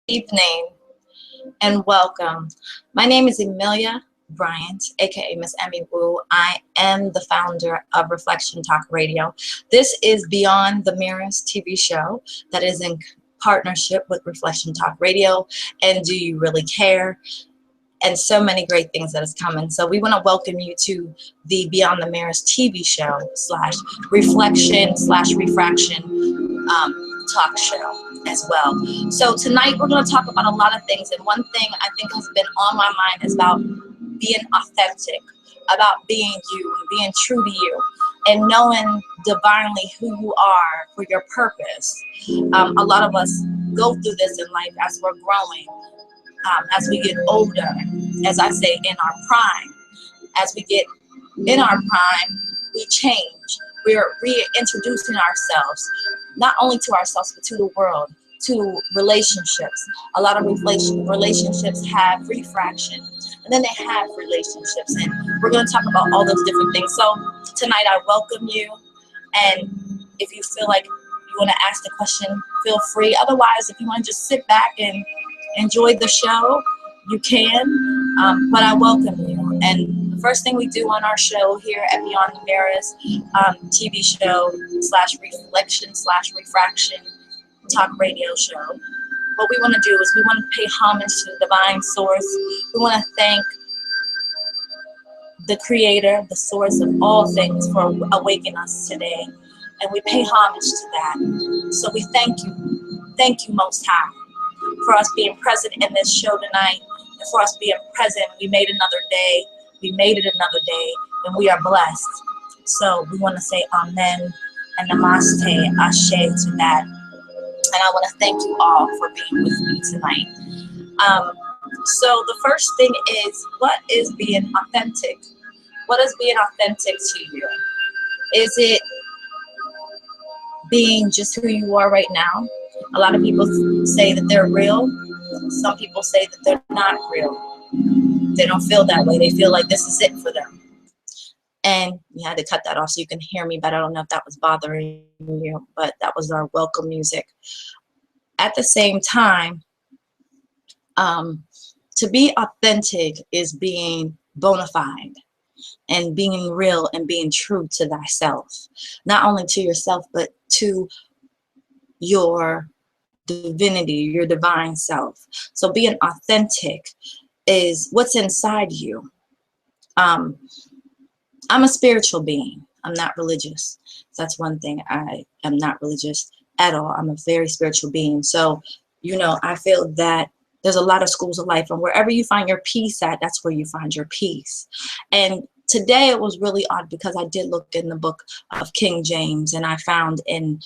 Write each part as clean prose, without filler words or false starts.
Evening and welcome. My name is Emilia Bryant, aka Miss Emmy Wu. I am the founder of Reflection Talk Radio. This is Beyond the Mirrors TV show that is in partnership with Reflection Talk Radio and Do You Really Care? And so many great things that is coming. So we want to welcome you to the Beyond the Mirrors TV show slash reflection slash refraction talk show as well. So tonight we're going to talk about a lot of things, and one thing I think has been on my mind is about being authentic, about being you, being true to you, and knowing divinely who you are for your purpose. A lot of us go through this in life as we're growing, as we get older, as I say, in our prime. As we get in our prime, we change. We're reintroducing ourselves, not only to ourselves, but to the world, to relationships. A lot of relationships have refraction, and then they have relationships. And we're going to talk about all those different things. So tonight I welcome you. And if you feel like you want to ask the question, feel free. Otherwise, if you want to just sit back and enjoy the show, you can. But I welcome you. And the first thing we do on our show here at Beyond the Mirrors TV show slash reflection slash refraction talk radio show, what we want to do is we want to pay homage to the divine source. We want to thank the creator, the source of all things, for awakening us today. And we pay homage to that. So we thank you Most High, for us being present in this show tonight, and for us being present. We made another day. We made it another day, and we are blessed. So we want to say amen and namaste, ashe to that. And I want to thank you all for being with me tonight. So the first thing is, what is being authentic? What is being authentic to you? Is it being just who you are right now? A lot of people say that they're real. Some people say that they're not real. They don't feel that way. They feel like this is it for them. And you had to cut that off so you can hear me, but I don't know if that was bothering you, but that was our welcome music. At the same time, to be authentic is being bona fide and being real and being true to thyself. Not only to yourself, but to your divinity, your divine self. So being authentic is what's inside you. I'm a spiritual being. I'm not religious. That's one thing. I am not religious at all. I'm a very spiritual being. So, I feel that there's a lot of schools of life, and wherever you find your peace at, that's where you find your peace. And today it was really odd because I did look in the book of King James, and I found in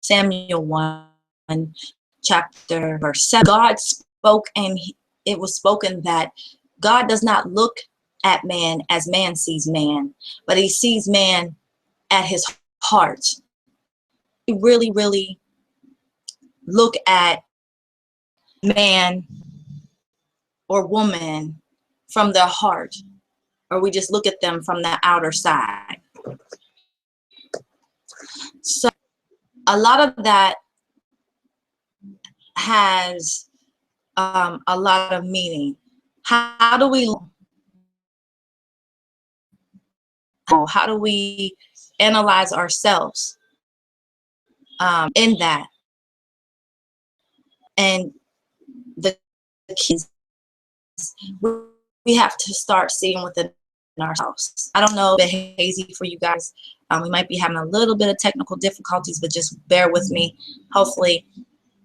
Samuel 1, chapter verse 7, God spoke, and it was spoken that God does not look at man as man sees man, but he sees man at his heart. We really, really look at man or woman from their heart, or we just look at them from the outer side. So a lot of that has a lot of meaning. How do we analyze ourselves in that? And the keys, we have to start seeing within ourselves. I don't know if it's hazy for you guys. We might be having a little bit of technical difficulties, but just bear with me. Hopefully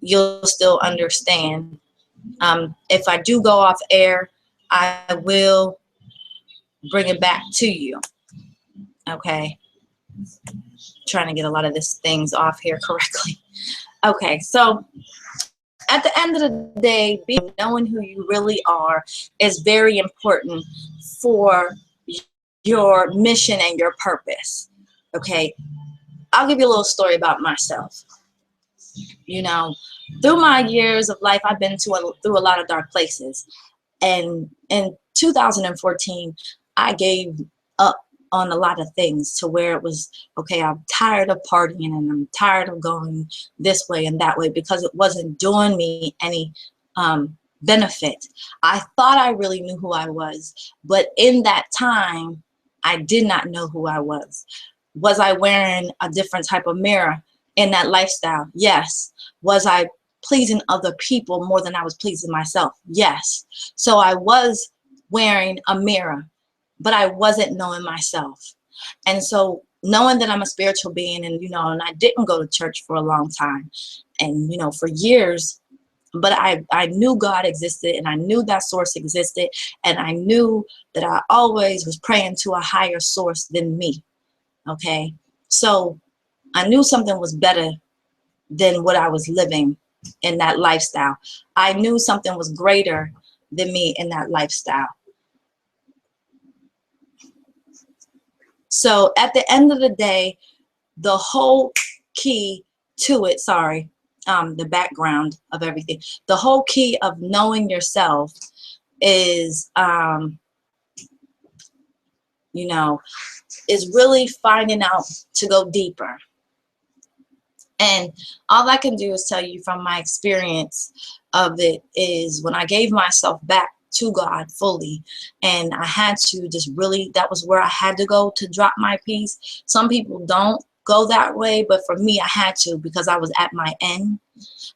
you'll still understand. If I do go off air, I will bring it back to you. Okay. Trying to get a lot of these things off here correctly. Okay, so at the end of the day, knowing who you really are is very important for your mission and your purpose. Okay, I'll give you a little story about myself. Through my years of life, I've been through a lot of dark places. And in 2014, I gave up on a lot of things, to where it was, okay, I'm tired of partying and I'm tired of going this way and that way, because it wasn't doing me any benefit. I thought I really knew who I was, but in that time, I did not know who I was. Was I wearing a different type of mirror in that lifestyle? Yes. Was I pleasing other people more than I was pleasing myself? Yes. So I was wearing a mirror, but I wasn't knowing myself. And so knowing that I'm a spiritual being, and, and I didn't go to church for a long time, and, for years, but I knew God existed, and I knew that source existed, and I knew that I always was praying to a higher source than me. Okay. So I knew something was better than what I was living in that lifestyle. I knew something was greater than me in that lifestyle. So at the end of the day, the whole key to it, the background of everything, the whole key of knowing yourself is, is really finding out to go deeper. And all I can do is tell you from my experience of it is, when I gave myself back to God fully, and I had to just really, that was where I had to go to drop my peace. Some people don't go that way, but for me, I had to, because I was at my end.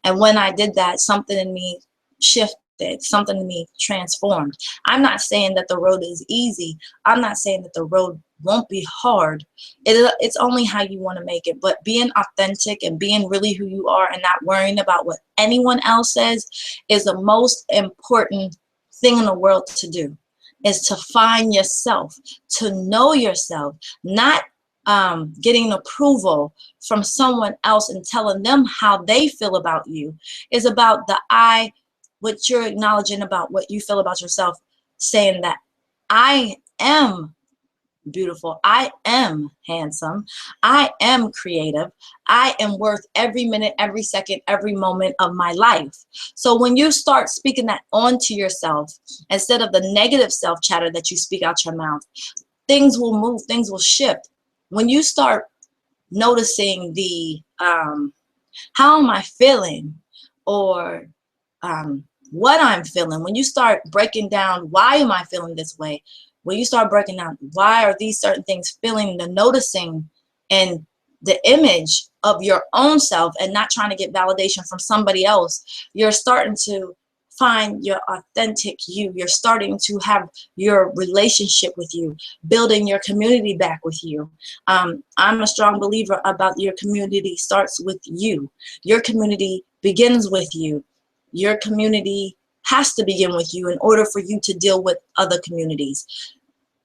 And when I did that, something in me shifted. Something in me transformed. I'm not saying that the road is easy. I'm not saying that the road won't be hard. It's only how you want to make it. But being authentic and being really who you are, and not worrying about what anyone else says, is the most important thing in the world to do. Is to find yourself, to know yourself, not getting approval from someone else and telling them how they feel about you. Is about what you're acknowledging about what you feel about yourself, saying that I am beautiful, I am handsome, I am creative, I am worth every minute, every second, every moment of my life. So when you start speaking that onto yourself, instead of the negative self chatter that you speak out your mouth, things will move, things will shift. When you start noticing the how am I feeling, or what I'm feeling, when you start breaking down why am I feeling this way, when you start breaking down why are these certain things feeling, the noticing and the image of your own self, and not trying to get validation from somebody else, you're starting to find your authentic you. You're starting to have your relationship with you, building your community back with you. I'm a strong believer about your community starts with you. Your community begins with you. Your community has to begin with you in order for you to deal with other communities.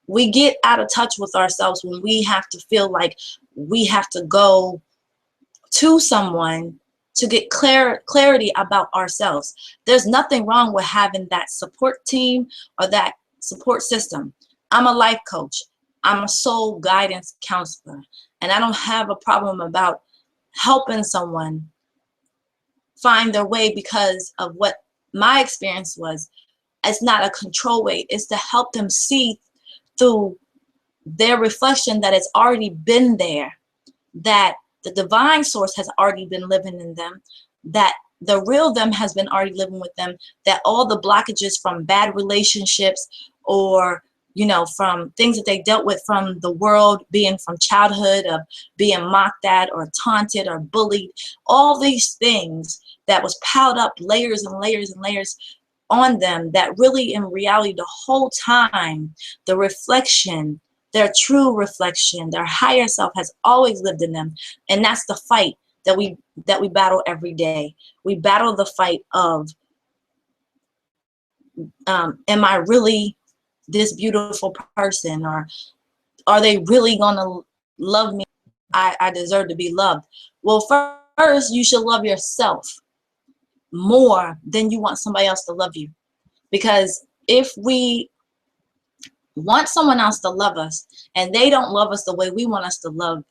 We get out of touch with ourselves when we have to feel like we have to go to someone to get clarity about ourselves. There's nothing wrong with having that support team or that support system. I'm a life coach. I'm a soul guidance counselor, and I don't have a problem about helping someone find their way because of what my experience was. It's not a control way. It's to help them see through their reflection that it's already been there, that the divine source has already been living in them, that the real them has been already living with them, that all the blockages from bad relationships, or from things that they dealt with from the world, being from childhood, of being mocked at or taunted or bullied, all these things that was piled up layers and layers and layers on them, that really in reality the whole time the reflection, their true reflection, their higher self has always lived in them. And that's the fight that we battle every day. We battle the fight of am I really this beautiful person, or are they really gonna love me? I deserve to be loved. Well, first you should love yourself more than you want somebody else to love you. Because if we want someone else to love us and they don't love us the way we want us to love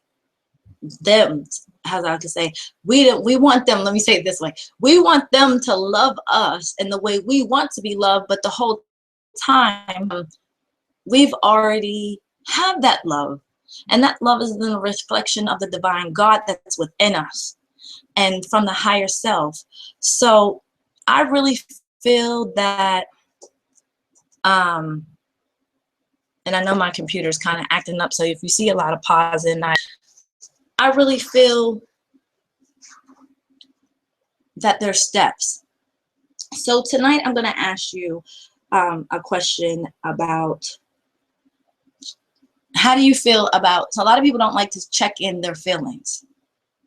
them, as I could say, we want them, let me say it this way, we want them to love us in the way we want to be loved, but the whole time we've already Have that love. And that love is the reflection of the divine God that's within us and from the higher self. So I really feel that, and I know my computer is kind of acting up, so if you see a lot of pausing, I really feel that there's steps. So tonight I'm going to ask you a question about how do you feel about, so a lot of people don't like to check in their feelings.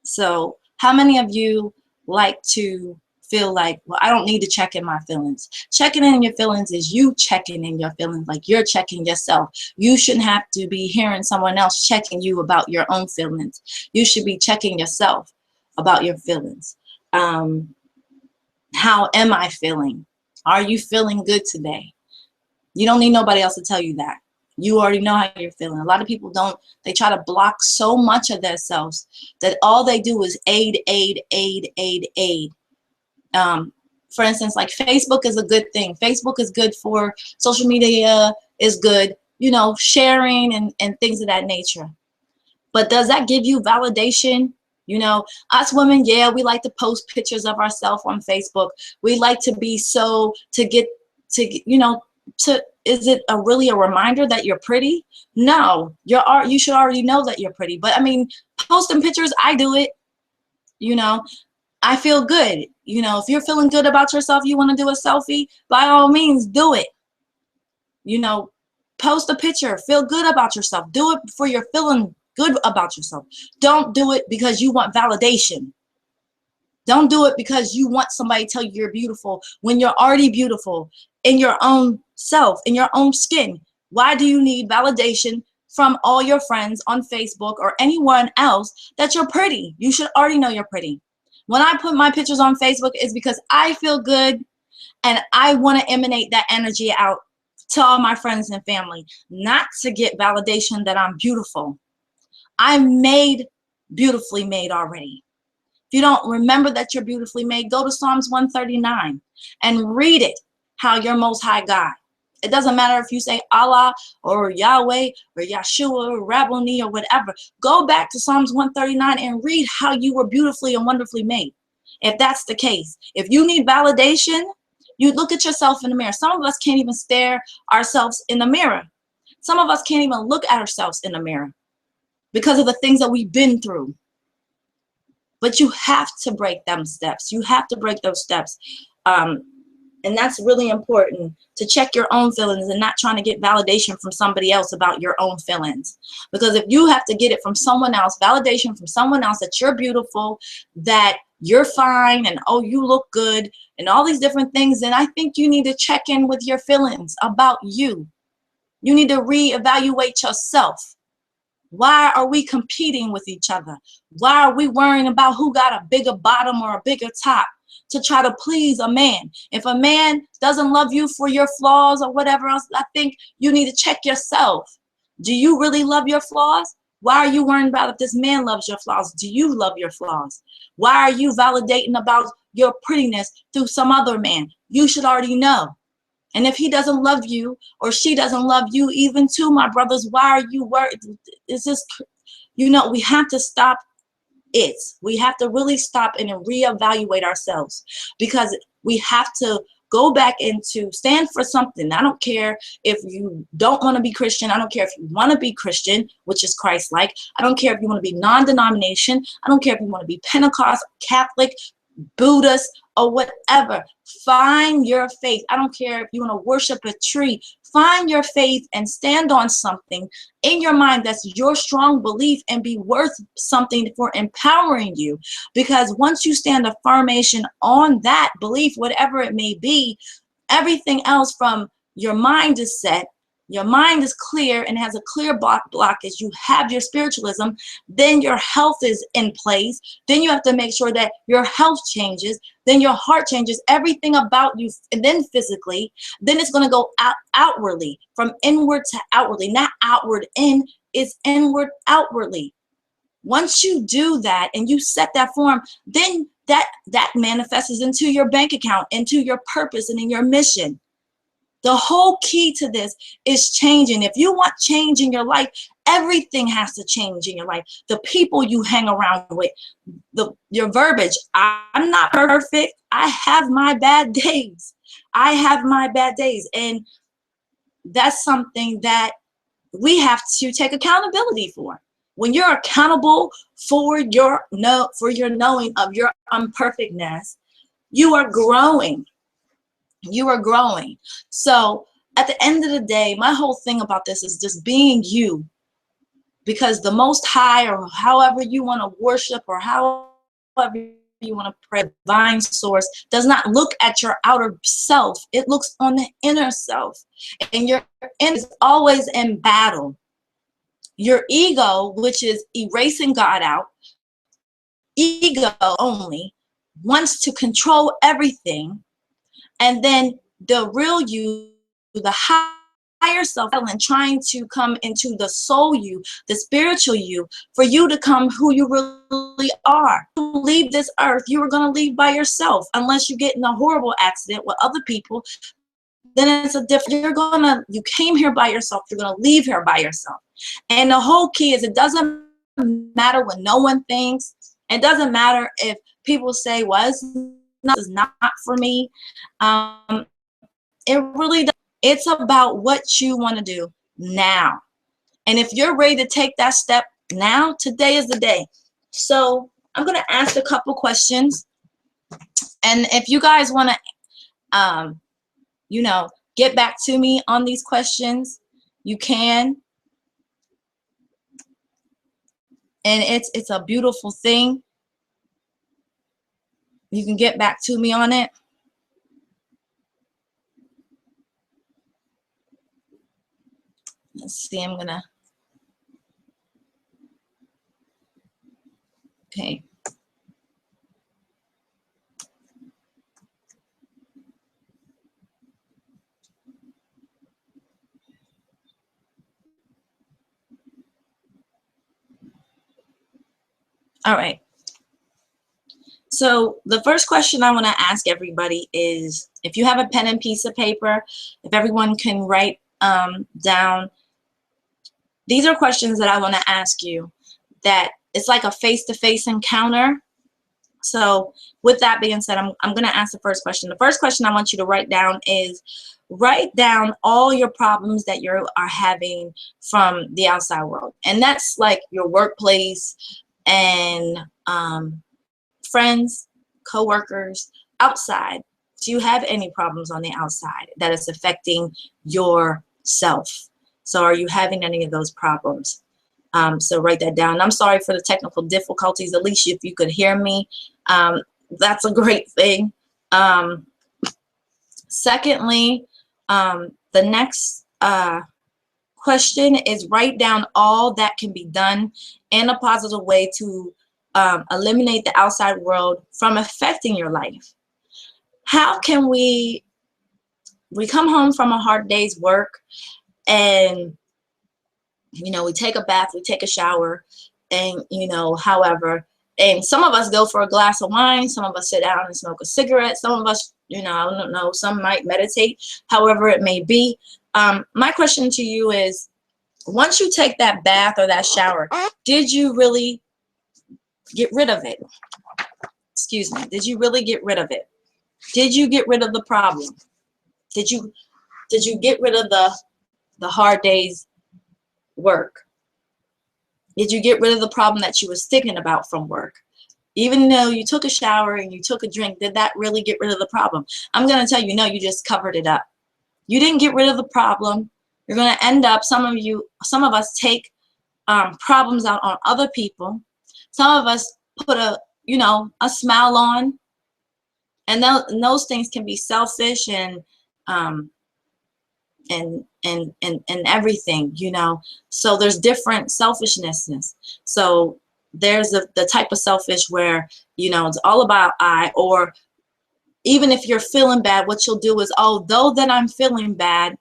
So how many of you like to feel like, well, I don't need to check in my feelings? Checking in your feelings is you checking in your feelings, like you're checking yourself. You shouldn't have to be hearing someone else checking you about your own feelings. You should be checking yourself about your feelings. How am I feeling? Are you feeling good today? You don't need nobody else to tell you that. You already know how you're feeling. A lot of people don't. They try to block so much of themselves that all they do is aid. For instance, like Facebook is a good thing. Facebook is good for social media, is good, you know, sharing and things of that nature. But does that give you validation? You know, us women, yeah, we like to post pictures of ourselves on Facebook. We like to be is it really a reminder that you're pretty? No, you should already know that you're pretty. But I mean, posting pictures, I do it, you know. I feel good. You know, if you're feeling good about yourself, you want to do a selfie, by all means, do it. You know, post a picture, feel good about yourself. Do it for you're feeling good about yourself. Don't do it because you want validation. Don't do it because you want somebody to tell you you're beautiful when you're already beautiful in your own self, in your own skin. Why do you need validation from all your friends on Facebook or anyone else that you're pretty? You should already know you're pretty. When I put my pictures on Facebook, it's because I feel good and I want to emanate that energy out to all my friends and family, not to get validation that I'm beautiful. I'm beautifully made already. If you don't remember that you're beautifully made, go to Psalms 139 and read it, how you're most high God. It doesn't matter if you say Allah or Yahweh or Yeshua or Rabboni or whatever. Go back to Psalms 139 and read how you were beautifully and wonderfully made. If that's the case, if you need validation, you look at yourself in the mirror. Some of us can't even stare ourselves in the mirror. Some of us can't even look at ourselves in the mirror because of the things that we've been through. But you have to break them steps. You have to break those steps. And that's really important, to check your own feelings and not trying to get validation from somebody else about your own feelings. Because if you have to get it from someone else, validation from someone else that you're beautiful, that you're fine, and oh, you look good, and all these different things, then I think you need to check in with your feelings about you. You need to reevaluate yourself. Why are we competing with each other? Why are we worrying about who got a bigger bottom or a bigger top to try to please a man? If a man doesn't love you for your flaws or whatever else, I think you need to check yourself. Do you really love your flaws? Why are you worrying about if this man loves your flaws? Do you love your flaws? Why are you validating about your prettiness through some other man? You should already know. And if he doesn't love you or she doesn't love you, even too, my brothers, why are you worried? It's just, you know, we have to stop it. We have to really stop and reevaluate ourselves, because we have to go back into stand for something. I don't care if you don't want to be Christian. I don't care if you want to be Christian, which is Christ-like. I don't care if you want to be non-denomination. I don't care if you want to be Pentecost, Catholic, Buddhist, or whatever. Find your faith. I don't care if you want to worship a tree. Find your faith and stand on something in your mind that's your strong belief and be worth something for empowering you. Because once you stand affirmation on that belief, whatever it may be, everything else from your mind is set. Your mind is clear and has a clear blockage. You have your spiritualism, then your health is in place. Then you have to make sure that your health changes, then your heart changes, everything about you, and then physically, then it's going to go outwardly, from inward to outwardly, not outward in, it's inward outwardly. Once you do that and you set that form, then that manifests into your bank account, into your purpose, and in your mission. The whole key to this is changing. If you want change in your life, everything has to change in your life. The people you hang around with, your verbiage. I'm not perfect. I have my bad days. I have my bad days. And that's something that we have to take accountability for. When you're accountable for your knowing of your imperfectness, you are growing. You are growing. So at the end of the day, my whole thing about this is just being you, because the Most High, or however you want to worship, or however you want to pray, divine source does not look at your outer self. It looks on the inner self, and your inner is always in battle. Your ego, which is erasing God out, ego only, wants to control everything. And then the real you, the higher self, and trying to come into the soul you, the spiritual you, for you to come who you really are. You leave this earth, you are going to leave by yourself, unless you get in a horrible accident with other people. Then it's a different, you came here by yourself, you're going to leave here by yourself. And the whole key is, it doesn't matter what no one thinks. It doesn't matter if people say, well, this is not for me. It really does. It's about what you want to do now. And if you're ready to take that step now, today is the day. So I'm going to ask a couple questions. And if you guys want to, get back to me on these questions, you can. And it's a beautiful thing. You can get back to me on it. Let's see, I'm gonna, okay. All right. So the first question I want to ask everybody is, if you have a pen and piece of paper, if everyone can write down, these are questions that I want to ask you, that it's like a face-to-face encounter. So with that being said, I'm going to ask the first question. The first question I want you to write down is, write down all your problems that you are having from the outside world. And that's like your workplace and friends, co-workers, outside. Do you have any problems on the outside that is affecting yourself? So are you having any of those problems? So write that down. I'm sorry for the technical difficulties. At least if you could hear me, that's a great thing. Secondly, the next question is, write down all that can be done in a positive way to eliminate the outside world from affecting your life. How can we come home from a hard day's work, and we take a bath, we take a shower, and however, and some of us go for a glass of wine, some of us sit down and smoke a cigarette, some of us, I don't know, some might meditate, however it may be. My question to you is, once you take that bath or that shower, did you really get rid of it? Excuse me. Did you really get rid of it? Did you get rid of the problem? Did you get rid of the hard day's work? Did you get rid of the problem that you was thinking about from work? Even though you took a shower and you took a drink, did that really get rid of the problem? I'm going to tell you, no, you just covered it up. You didn't get rid of the problem. You're going to end up, some of us take problems out on other people. Some of us put a smile on, and those things can be selfish and everything, So there's different selfishness. So there's the type of selfish where, it's all about I, or even if you're feeling bad, what you'll do is, although that I'm feeling bad,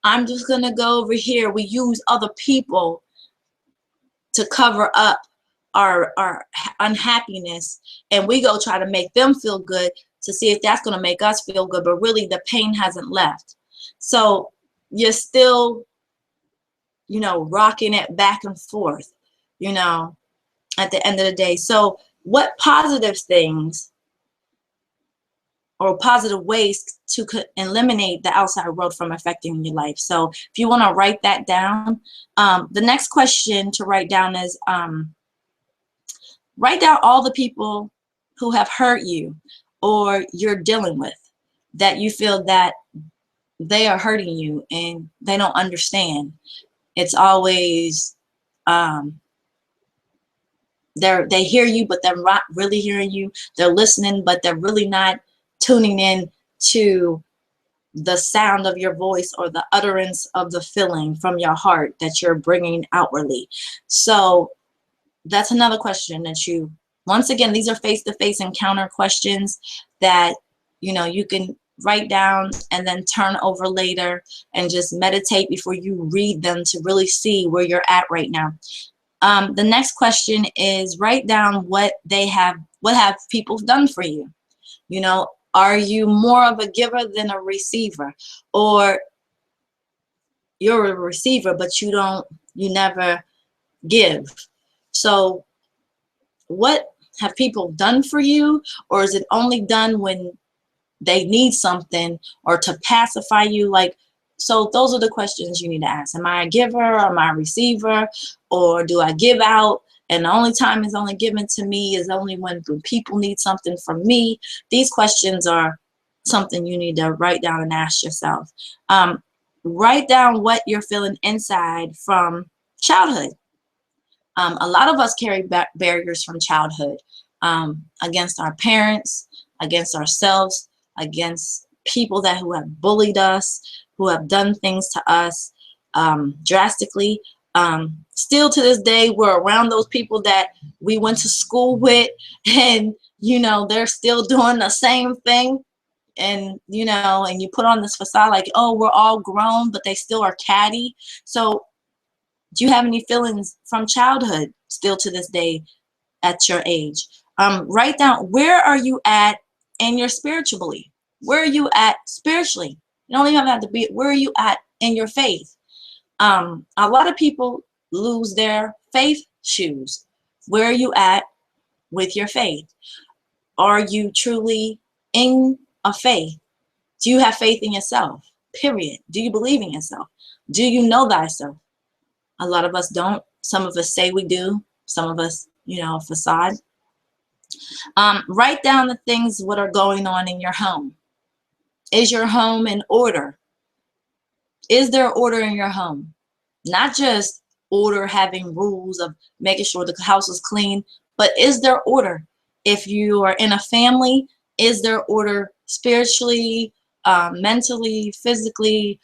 I'm just going to go over here. We use other people to cover up our unhappiness, and we go try to make them feel good to see if that's going to make us feel good, but really the pain hasn't left. So you're still, you know, rocking it back and forth, you know, at the end of the day. So what positive things or positive ways to eliminate the outside world from affecting your life? So if you want to write that down, the next question to write down is, write down all the people who have hurt you or you're dealing with, that you feel that they are hurting you and they don't understand. It's always, they hear you, but they're not really hearing you. They're listening, but they're really not tuning in to the sound of your voice or the utterance of the feeling from your heart that you're bringing outwardly. So that's another question that you, once again, these are face-to-face encounter questions that, you know, you can write down and then turn over later and just meditate before you read them to really see where you're at right now. The next question is, write down what have people done for you. You know, are you more of a giver than a receiver? Or you're a receiver, but you never give. So what have people done for you? Or is it only done when they need something or to pacify you? Like, so those are the questions you need to ask. Am I a giver or am I a receiver? Or do I give out and the only time it's only given to me is only when people need something from me? These questions are something you need to write down and ask yourself. Write down what you're feeling inside from childhood. A lot of us carry barriers from childhood, against our parents, against ourselves, against people who have bullied us, who have done things to us drastically. Still to this day, we're around those people that we went to school with, and you know, they're still doing the same thing. And you know, and you put on this facade like, oh, we're all grown, but they still are catty. So do you have any feelings from childhood still to this day at your age? Write down, where are you at in your spiritual belief? Where are you at spiritually? You don't even have to be, where are you at in your faith? A lot of people lose their faith shoes. Where are you at with your faith? Are you truly in a faith? Do you have faith in yourself? Period. Do you believe in yourself? Do you know thyself? A lot of us don't. Some of us say we do. Some of us, you know, facade. Write down the things what are going on in your home. Is your home in order? Is there order in your home? Not just order having rules of making sure the house is clean, but is there order? If you are in a family, is there order spiritually, mentally, physically?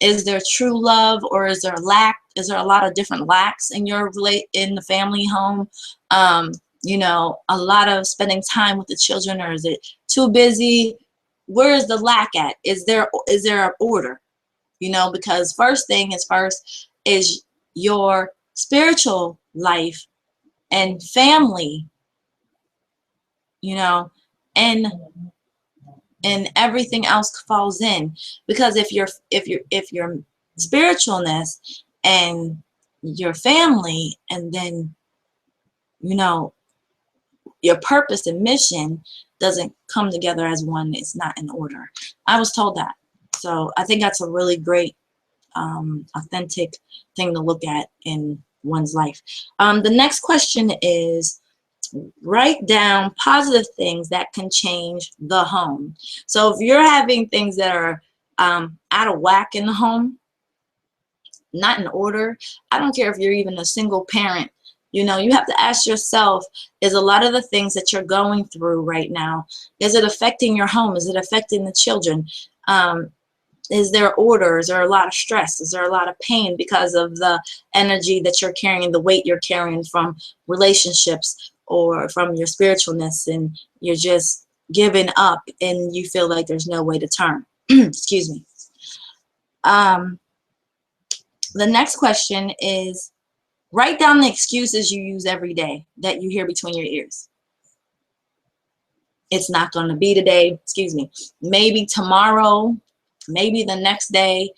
Is there true love, or is there lack? Is there a lot of different lacks in the family home? You know, a lot of spending time with the children, or is it too busy? Where is the lack at? Is there an order? You know, because first thing is first is your spiritual life and family, you know, and everything else falls in. Because if your spiritualness and your family, and then, you know, your purpose and mission doesn't come together as one, it's not in order. I was told that. So I think that's a really great, authentic thing to look at in one's life. The next question is, write down positive things that can change the home. So if you're having things that are out of whack in the home, not in order, I don't care if you're even a single parent, you know, you have to ask yourself, is a lot of the things that you're going through right now, is it affecting your home? Is it affecting the children? Is there order? Is there a lot of stress? Is there a lot of pain because of the energy that you're carrying, the weight you're carrying from relationships or from your spiritualness, and you're just giving up and you feel like there's no way to turn? Excuse me. The next question is, write down the excuses you use every day that you hear between your ears. It's not going to be today. Excuse me. Maybe tomorrow, maybe the next day.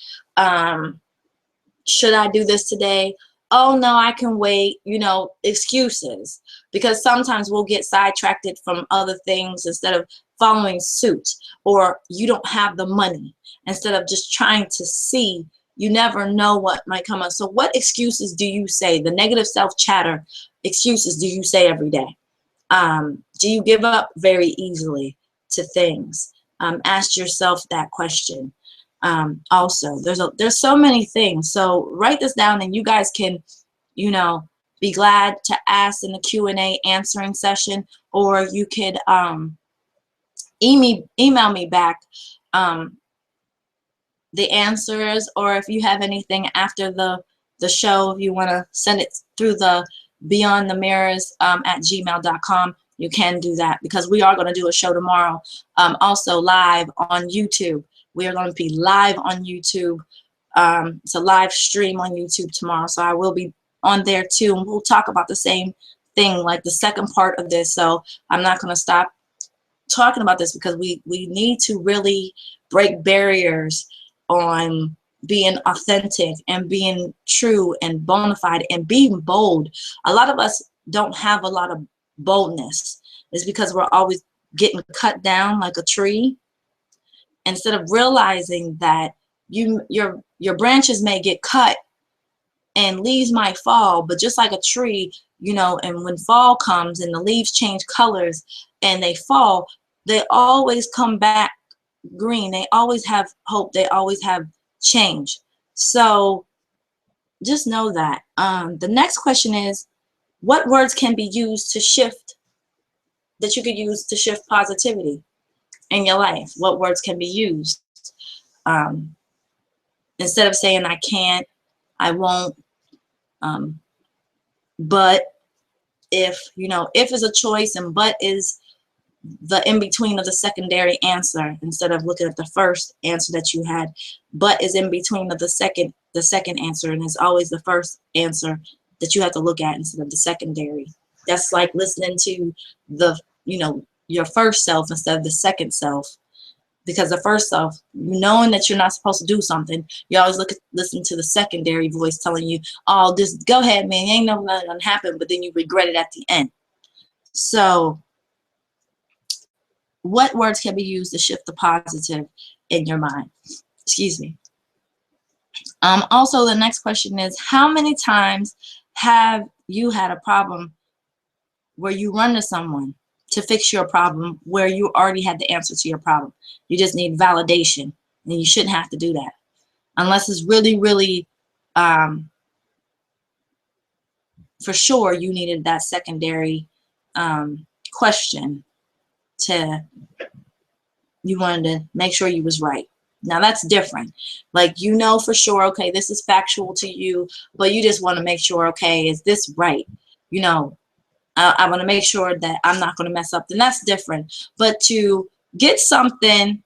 Should I do this today? Oh no, I can wait. You know, excuses. Because sometimes we'll get sidetracked from other things instead of following suit, or you don't have the money instead of just trying to see. You never know what might come up. So what excuses do you say? The negative self-chatter excuses do you say every day? Do you give up very easily to things? Ask yourself that question. Also, there's so many things. So write this down, and you guys can, you know, be glad to ask in the Q&A answering session, or you could email me back the answers, or if you have anything after the show, if you want to send it through the Beyond the Mirrors at gmail.com, you can do that, because we are going to do a show tomorrow, also live on YouTube. We are going to be live on YouTube. It's a live stream on YouTube tomorrow, so I will be on there too, and we'll talk about the same thing, like the second part of this. So I'm not going to stop talking about this, because we need to really break barriers on being authentic and being true and bona fide and being bold. A lot of us don't have a lot of boldness. It's because we're always getting cut down like a tree, instead of realizing that your branches may get cut and leaves might fall, but just like a tree, you know, and when fall comes and the leaves change colors and they fall, they always come back green. They always have hope. They always have change. So just know that. The next question is, what words can be used to shift, that you could use to shift positivity in your life? What words can be used? Instead of saying I can't, I won't, but if, you know, if is a choice and but is the in-between of the secondary answer, instead of looking at the first answer that you had, but is in between of the second answer, and it's always the first answer that you have to look at instead of the secondary. That's like listening to the, you know, your first self instead of the second self, because the first self, knowing that you're not supposed to do something, you always listen to the secondary voice telling you, oh, just go ahead, man, ain't nothing gonna happen, but then you regret it at the end. So what words can be used to shift the positive in your mind? Excuse me. Also, the next question is, how many times have you had a problem where you run to someone to fix your problem, where you already had the answer to your problem? You just need validation, and you shouldn't have to do that unless it's really, really for sure you needed that secondary question to, you wanted to make sure you was right. Now that's different. Like, you know for sure, okay, this is factual to you, but you just want to make sure, okay, is this right? You know, I want to make sure that I'm not going to mess up. Then that's different. But to get something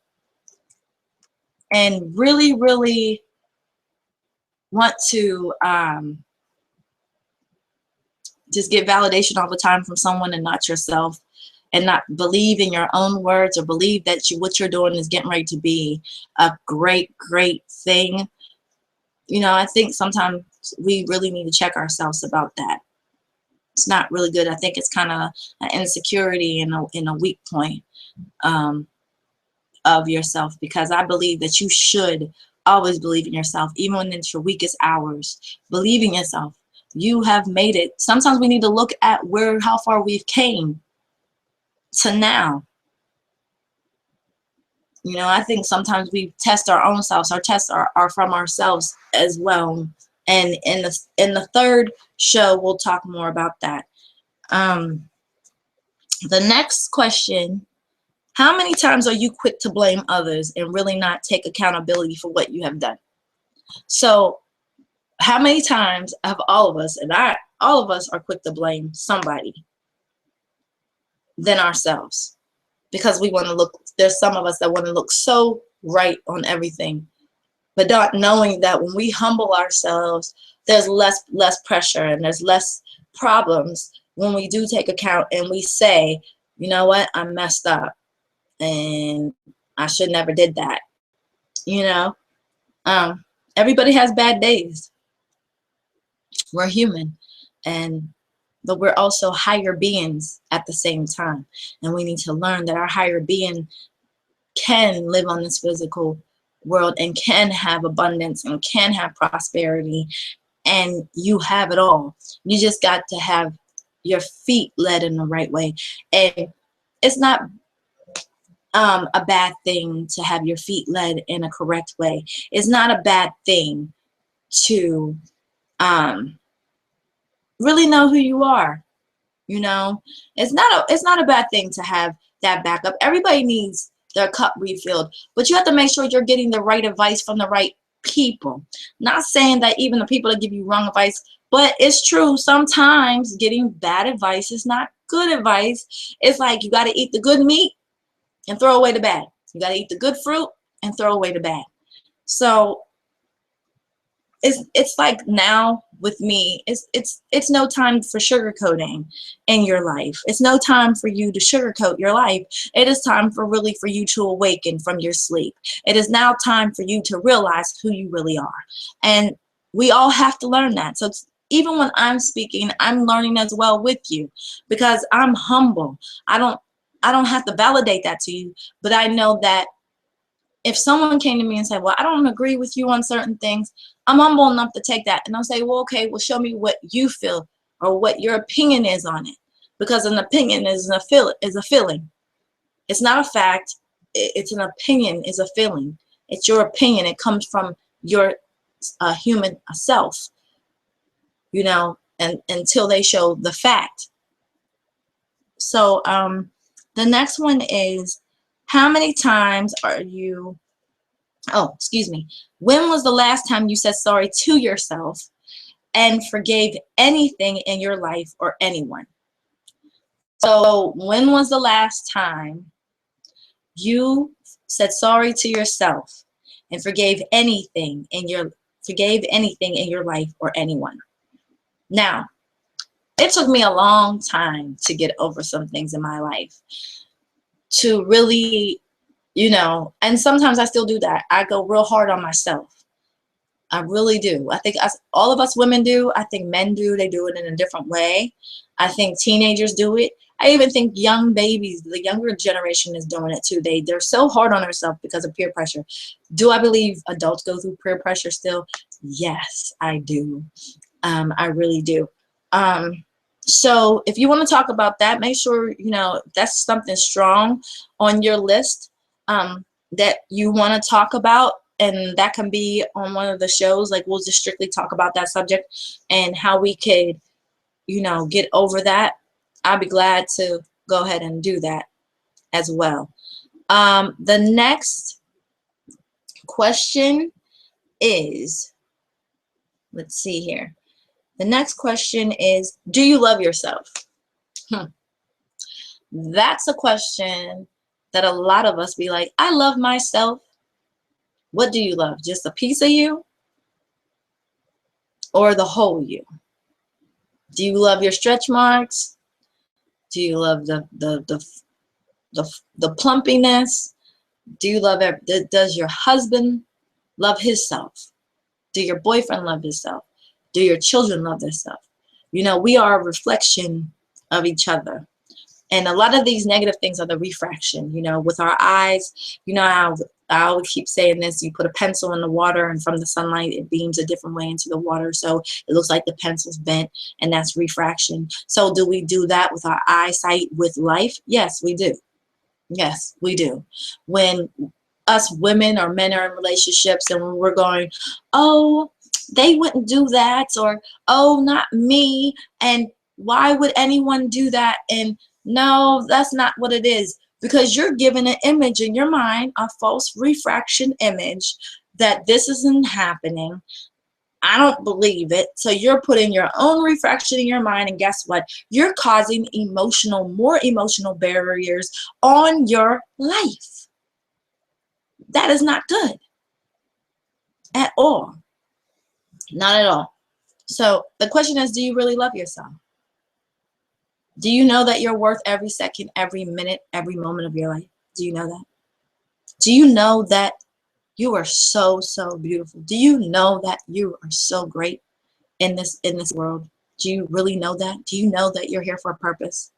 and really, really want to just get validation all the time from someone and not yourself, and not believe in your own words, or believe that what you're doing is getting ready to be a great, great thing. You know, I think sometimes we really need to check ourselves about that. It's not really good. I think it's kind of an insecurity and a weak point of yourself, because I believe that you should always believe in yourself, even when it's your weakest hours. Believe in yourself. You have made it. Sometimes we need to look at how far we've came to now. You know, I think sometimes we test our own selves. Our tests are from ourselves as well. And in the third show, we'll talk more about that. The next question: how many times are you quick to blame others and really not take accountability for what you have done? So, how many times have all of us, and all of us are quick to blame somebody than ourselves? Because we want to look, there's some of us that want to look so right on everything, but not knowing that when we humble ourselves, there's less pressure and there's less problems when we do take account and we say, you know what, I messed up and I should never did that. You know, everybody has bad days. We're human, and but we're also higher beings at the same time, and we need to learn that our higher being can live on this physical world and can have abundance and can have prosperity, and you have it all. You just got to have your feet led in the right way. And it's not a bad thing to have your feet led in a correct way. It's not a bad thing to really know who you are. You know, it's not a bad thing to have that backup. Everybody needs their cup refilled, but you have to make sure you're getting the right advice from the right people. Not saying that even the people that give you wrong advice, but it's true. Sometimes getting bad advice is not good advice. It's like you got to eat the good meat and throw away the bad. You got to eat the good fruit and throw away the bad. So it's like now with me, it's no time for sugarcoating in your life. It's no time for you to sugarcoat your life. It is time for you to awaken from your sleep. It is now time for you to realize who you really are. And we all have to learn that. So even when I'm speaking, I'm learning as well with you, because I'm humble. I don't have to validate that to you, but I know that if someone came to me and said, well, I don't agree with you on certain things, I'm humble enough to take that. And I'll say, well, okay, well, show me what you feel or what your opinion is on it. Because an opinion is a feeling. It's not a fact. It's an opinion, is a feeling. It's your opinion. It comes from your human self, you know, and until they show the fact. So the next one is, how many times are you, when was the last time you said sorry to yourself and forgave anything in your life or anyone? So when was the last time you said sorry to yourself and forgave anything in your life or anyone? Now, it took me a long time to get over some things in my life, to really, you know, and sometimes I still do that. I go real hard on myself. I really do. I think all of us women do. I think men do. They do it in a different way. I think teenagers do it. I even think young babies, the younger generation, is doing it too. They're so hard on themselves because of peer pressure. Do I believe adults go through peer pressure still? Yes, I do. I really do. So if you want to talk about that, make sure, you know, that's something strong on your list that you want to talk about. And that can be on one of the shows. Like, we'll just strictly talk about that subject and how we could, you know, get over that. I'll be glad to go ahead and do that as well. The next question is, let's see here. The next question is, do you love yourself? That's a question that a lot of us be like, I love myself. What do you love? Just a piece of you or the whole you? Do you love your stretch marks? Do you love the plumpiness? Do you love does your husband love himself? Do your boyfriend love himself? Do your children love themselves? You know, we are a reflection of each other. And a lot of these negative things are the refraction, you know, with our eyes. You know how I always keep saying this, you put a pencil in the water and from the sunlight, it beams a different way into the water. So it looks like the pencil's bent, and that's refraction. So do we do that with our eyesight with life? Yes, we do. Yes, we do. When us women or men are in relationships and when we're going, oh, they wouldn't do that, or oh, not me, and why would anyone do that? And no, that's not what it is, because you're given an image in your mind, a false refraction image, that this isn't happening. I don't believe it. So you're putting your own refraction in your mind, and guess what? You're causing more emotional barriers on your life. That is not good at all. Not at all. So the question is, do you really love yourself? Do you know that you're worth every second, every minute, every moment of your life? Do you know that? Do you know that you are so, so beautiful? Do you know that you are so great in this world? Do you really know that? Do you know that you're here for a purpose?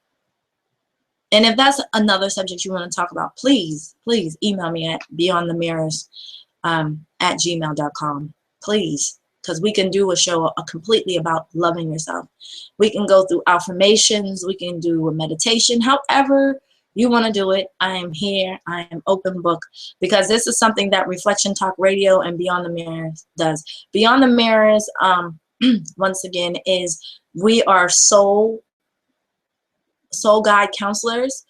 And if that's another subject you want to talk about, please, please email me at beyondthemirrors at gmail.com. Please, because we can do a show completely about loving yourself. We can go through affirmations. We can do a meditation. However you want to do it, I am here. I am open book, because this is something that Reflection Talk Radio and Beyond the Mirrors does. Beyond the Mirrors, once again, is we are soul guide counselors,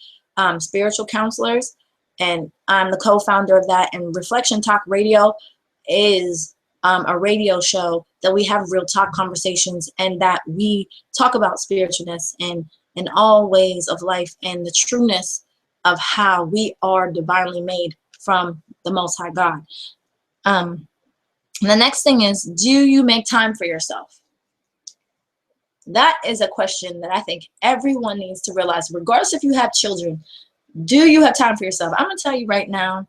spiritual counselors, and I'm the co-founder of that. And Reflection Talk Radio is a radio show that we have real talk conversations, and that we talk about spiritualness and in all ways of life, and the trueness of how we are divinely made from the Most High God. The next thing is, do you make time for yourself? That is a question that I think everyone needs to realize, regardless if you have children. Do you have time for yourself? I'm going to tell you right now,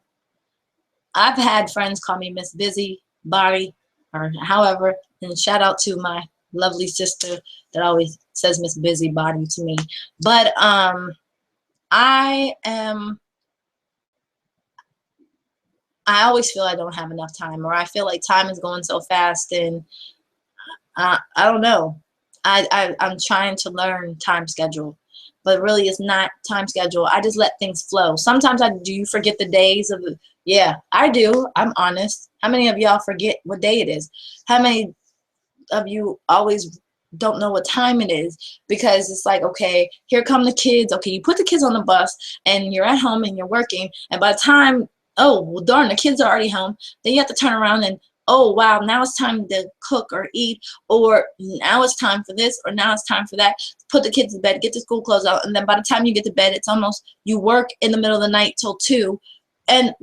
I've had friends call me Miss Busy Body, or however, and shout out to my lovely sister that always says Miss Busy Body to me. But I always feel I don't have enough time, or I feel like time is going so fast, and I don't know. I'm trying to learn time schedule, but really it's not time schedule. I just let things flow. Sometimes do you forget the days of the, yeah, I do. I'm honest. How many of y'all forget what day it is? How many of you always don't know what time it is? Because it's like, okay, here come the kids. Okay, you put the kids on the bus and you're at home and you're working, and by the time, oh, well, darn, the kids are already home. Then you have to turn around and, oh, wow, now it's time to cook or eat, or now it's time for this, or now it's time for that. Put the kids to bed, get the school clothes out, and then by the time you get to bed, it's almost, you work in the middle of the night till 2, and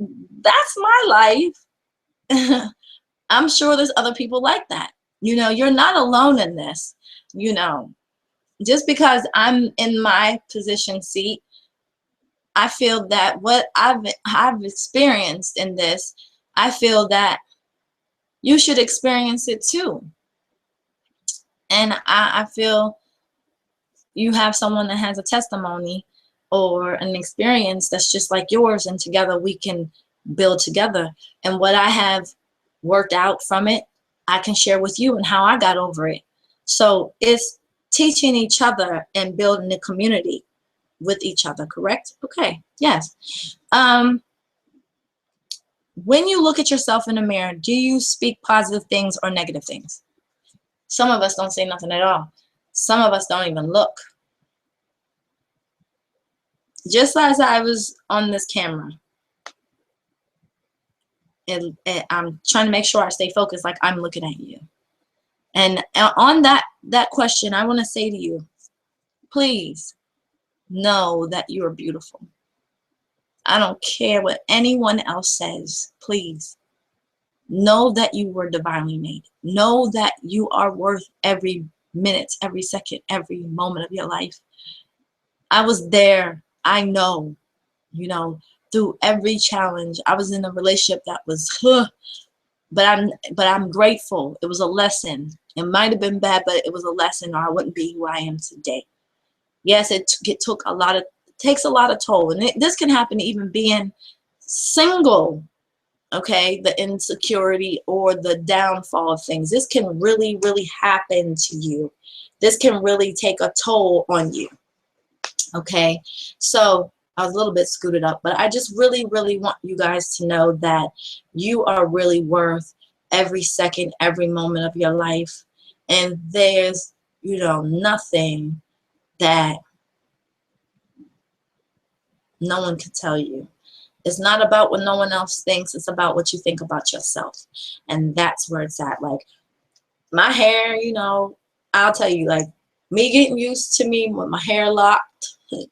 that's my life. I'm sure there's other people like that. You know, you're not alone in this. You know, just because I'm in my position seat, I feel that what I've experienced in this, I feel that you should experience it too. And I feel you have someone that has a testimony or an experience that's just like yours, and together we can build together. And what I have worked out from it, I can share with you, and how I got over it. So it's teaching each other and building a community with each other, correct? Okay, yes. When you look at yourself in the mirror, do you speak positive things or negative things? Some of us don't say nothing at all. Some of us don't even look. Just as I was on this camera, and I'm trying to make sure I stay focused, like I'm looking at you. And on that question, I want to say to you, please know that you are beautiful. I don't care what anyone else says. Please know that you were divinely made. Know that you are worth every minute, every second, every moment of your life. I was there. I know, you know, through every challenge. I was in a relationship that was, but I'm grateful. It was a lesson. It might have been bad, but it was a lesson, or I wouldn't be who I am today. Yes, it takes a lot of toll, and this can happen even being single. Okay, the insecurity or the downfall of things. This can really, really happen to you. This can really take a toll on you. Okay, so I was a little bit scooted up, but I just really, really want you guys to know that you are really worth every second, every moment of your life. And there's, you know, nothing that no one can tell you. It's not about what no one else thinks. It's about what you think about yourself. And that's where it's at. Like my hair, you know, I'll tell you, like me getting used to me with my hair locked,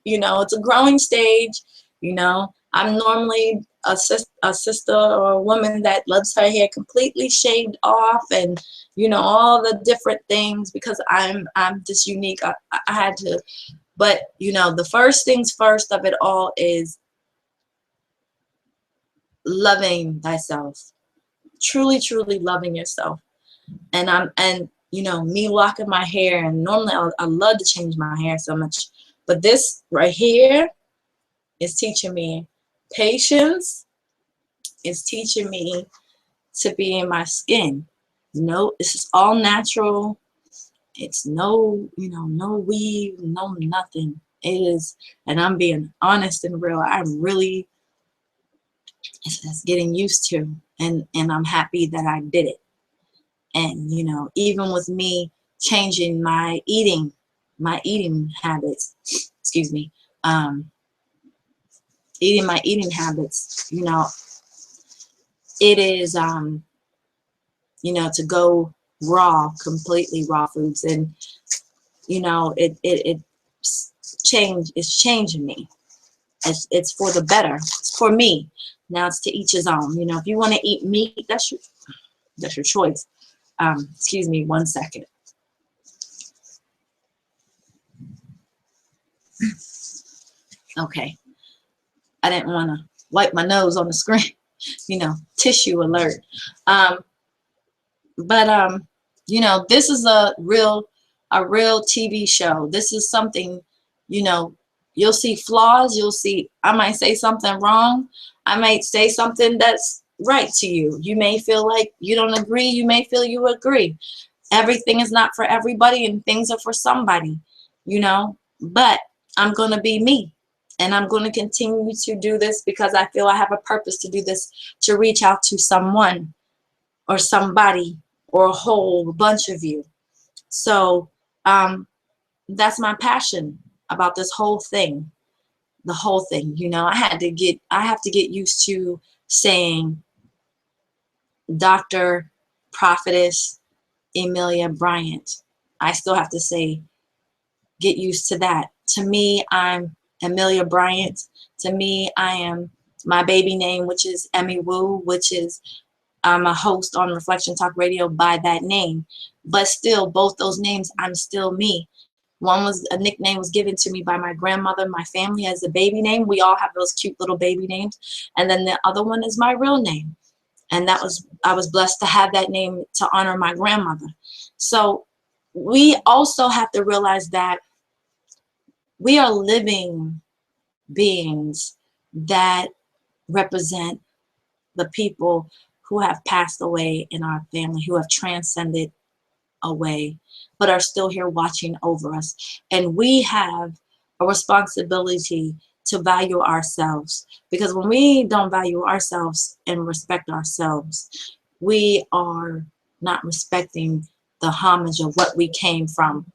you know, it's a growing stage. You know, I'm normally a sister or a woman that loves her hair completely shaved off, and, you know, all the different things, because I'm just unique. I had to, But, you know, the first things first of it all is loving thyself, truly, truly loving yourself. And you know, me locking my hair, and normally I love to change my hair so much, but this right here is teaching me patience. It's teaching me to be in my skin. No, this is all natural. It's no, you know, no weave, no nothing. It is, and I'm being honest and real. I'm really, it's just getting used to, and I'm happy that I did it. And, you know, even with me changing my eating habits, excuse me, eating habits, you know, it is, you know, to go raw, completely raw foods. And, you know, it's changing me. It's for the better. It's for me. Now it's to each his own. You know, if you want to eat meat, that's your choice. Excuse me 1 second. Okay. I didn't want to wipe my nose on the screen. You know, tissue alert. But you know, this is a real TV show. This is something, you know, you'll see flaws. You'll see, I might say something wrong. I might say something that's right to you. You may feel like you don't agree. You may feel you agree. Everything is not for everybody, and things are for somebody, you know. But I'm going to be me. And I'm going to continue to do this because I feel I have a purpose to do this, to reach out to someone or somebody or a whole bunch of you. So that's my passion about this whole thing. The whole thing, you know, I have to get used to saying Dr. Prophetess Emilia Bryant. I still have to say, get used to that. To me, I'm Emilia Bryant. To me, I am my baby name, which is Emmy Wu, which is I'm a host on Reflection Talk Radio by that name. But still, both those names, I'm still me. One was a nickname was given to me by my grandmother, my family, as a baby name. We all have those cute little baby names. And then the other one is my real name. And I was blessed to have that name to honor my grandmother. So we also have to realize that we are living beings that represent the people who have passed away in our family, who have transcended away, but are still here watching over us. And we have a responsibility to value ourselves, because when we don't value ourselves and respect ourselves, we are not respecting the homage of what we came from.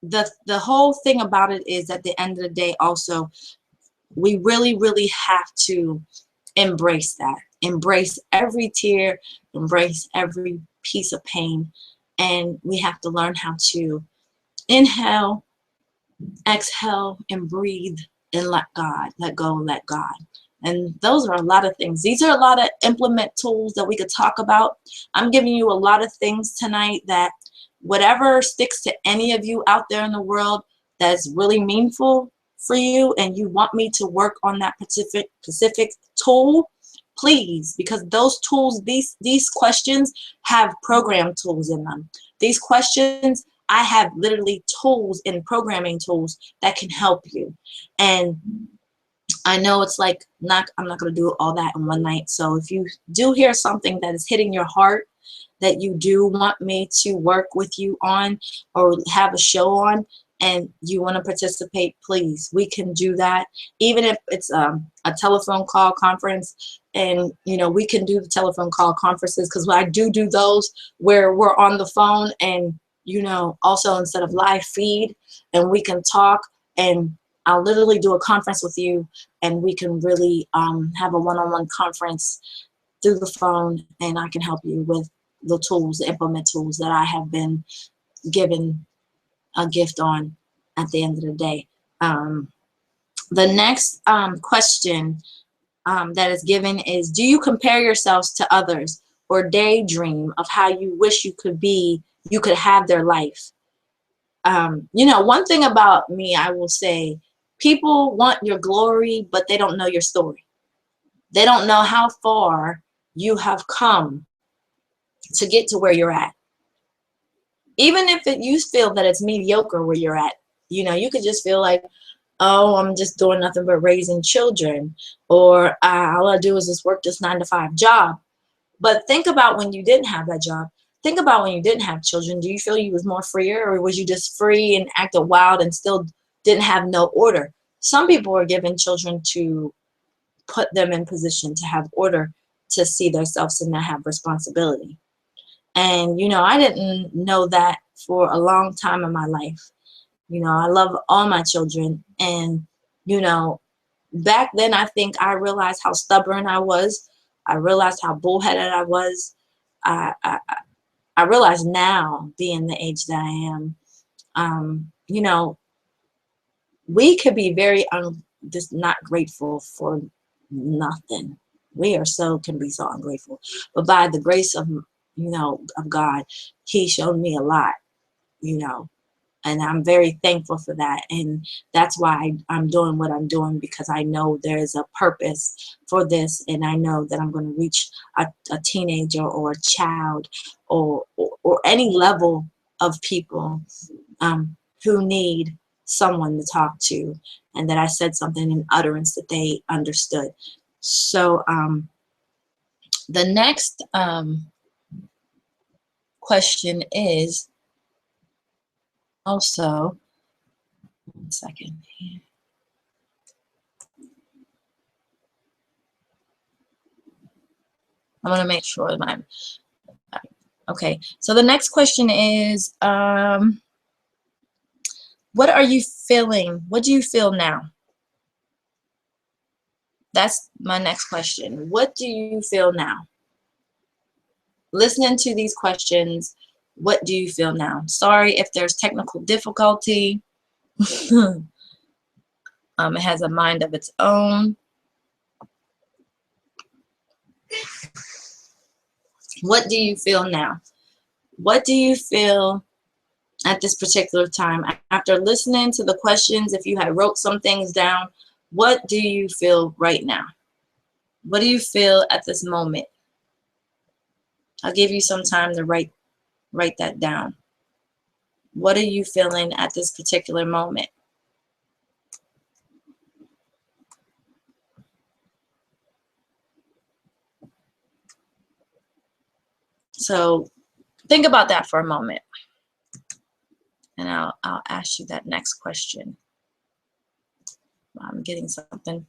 The whole thing about it is, at the end of the day, also, we really, really have to embrace that. Embrace every tear, embrace every piece of pain. And we have to learn how to inhale, exhale, and breathe, and let God, let go, let God. And those are a lot of things. These are a lot of implement tools that we could talk about. I'm giving you a lot of things tonight that whatever sticks to any of you out there in the world that's really meaningful for you, and you want me to work on that specific tool, please, because those tools, these questions have program tools in them. These questions, I have literally tools and programming tools that can help you. And I know it's like, I'm not going to do all that in one night. So if you do hear something that is hitting your heart, that you do want me to work with you on or have a show on, and you want to participate, please, we can do that. Even if it's a telephone call conference, and you know, we can do the telephone call conferences, because I do those where we're on the phone, and you know, also instead of live feed, and we can talk, and I'll literally do a conference with you, and we can really have a one-on-one conference through the phone, and I can help you with the tools, the implement tools that I have been given a gift on at the end of the day. The next question that is given is, do you compare yourselves to others or daydream of how you wish you could have their life? You know, one thing about me, I will say, people want your glory, but they don't know your story. They don't know how far you have come to get to where you're at. Even if you feel that it's mediocre where you're at, you know, you could just feel like, oh, I'm just doing nothing but raising children, or all I do is just work this 9-to-5 job. But think about when you didn't have that job. Think about when you didn't have children. Do you feel you was more freer, or was you just free and acted wild and still didn't have no order? Some people were given children to put them in position to have order, to see themselves and not have responsibility. And, you know, I didn't know that for a long time in my life. You know, I love all my children. And, you know, back then I think I realized how stubborn I was. I realized how bullheaded I was. I, I, I realize now, being the age that I am, you know, we could be very just not grateful for nothing. We can be so ungrateful. But by the grace of, you know, of God, He showed me a lot, you know, and I'm very thankful for that. And that's why I'm doing what I'm doing, because I know there's a purpose for this, and I know that I'm going to reach a teenager or a child or any level of people who need someone to talk to, and that I said something in utterance that they understood. So the next question is also, 1 second here. I want to make sure that I'm okay. So the next question is, what are you feeling? What do you feel now? That's my next question. What do you feel now? Listening to these questions, what do you feel now? Sorry if there's technical difficulty. It has a mind of its own. What do you feel now? What do you feel at this particular time? After listening to the questions, if you had wrote some things down, what do you feel right now? What do you feel at this moment? I'll give you some time to write that down. What are you feeling at this particular moment? So think about that for a moment, and I'll ask you that next question. I'm getting something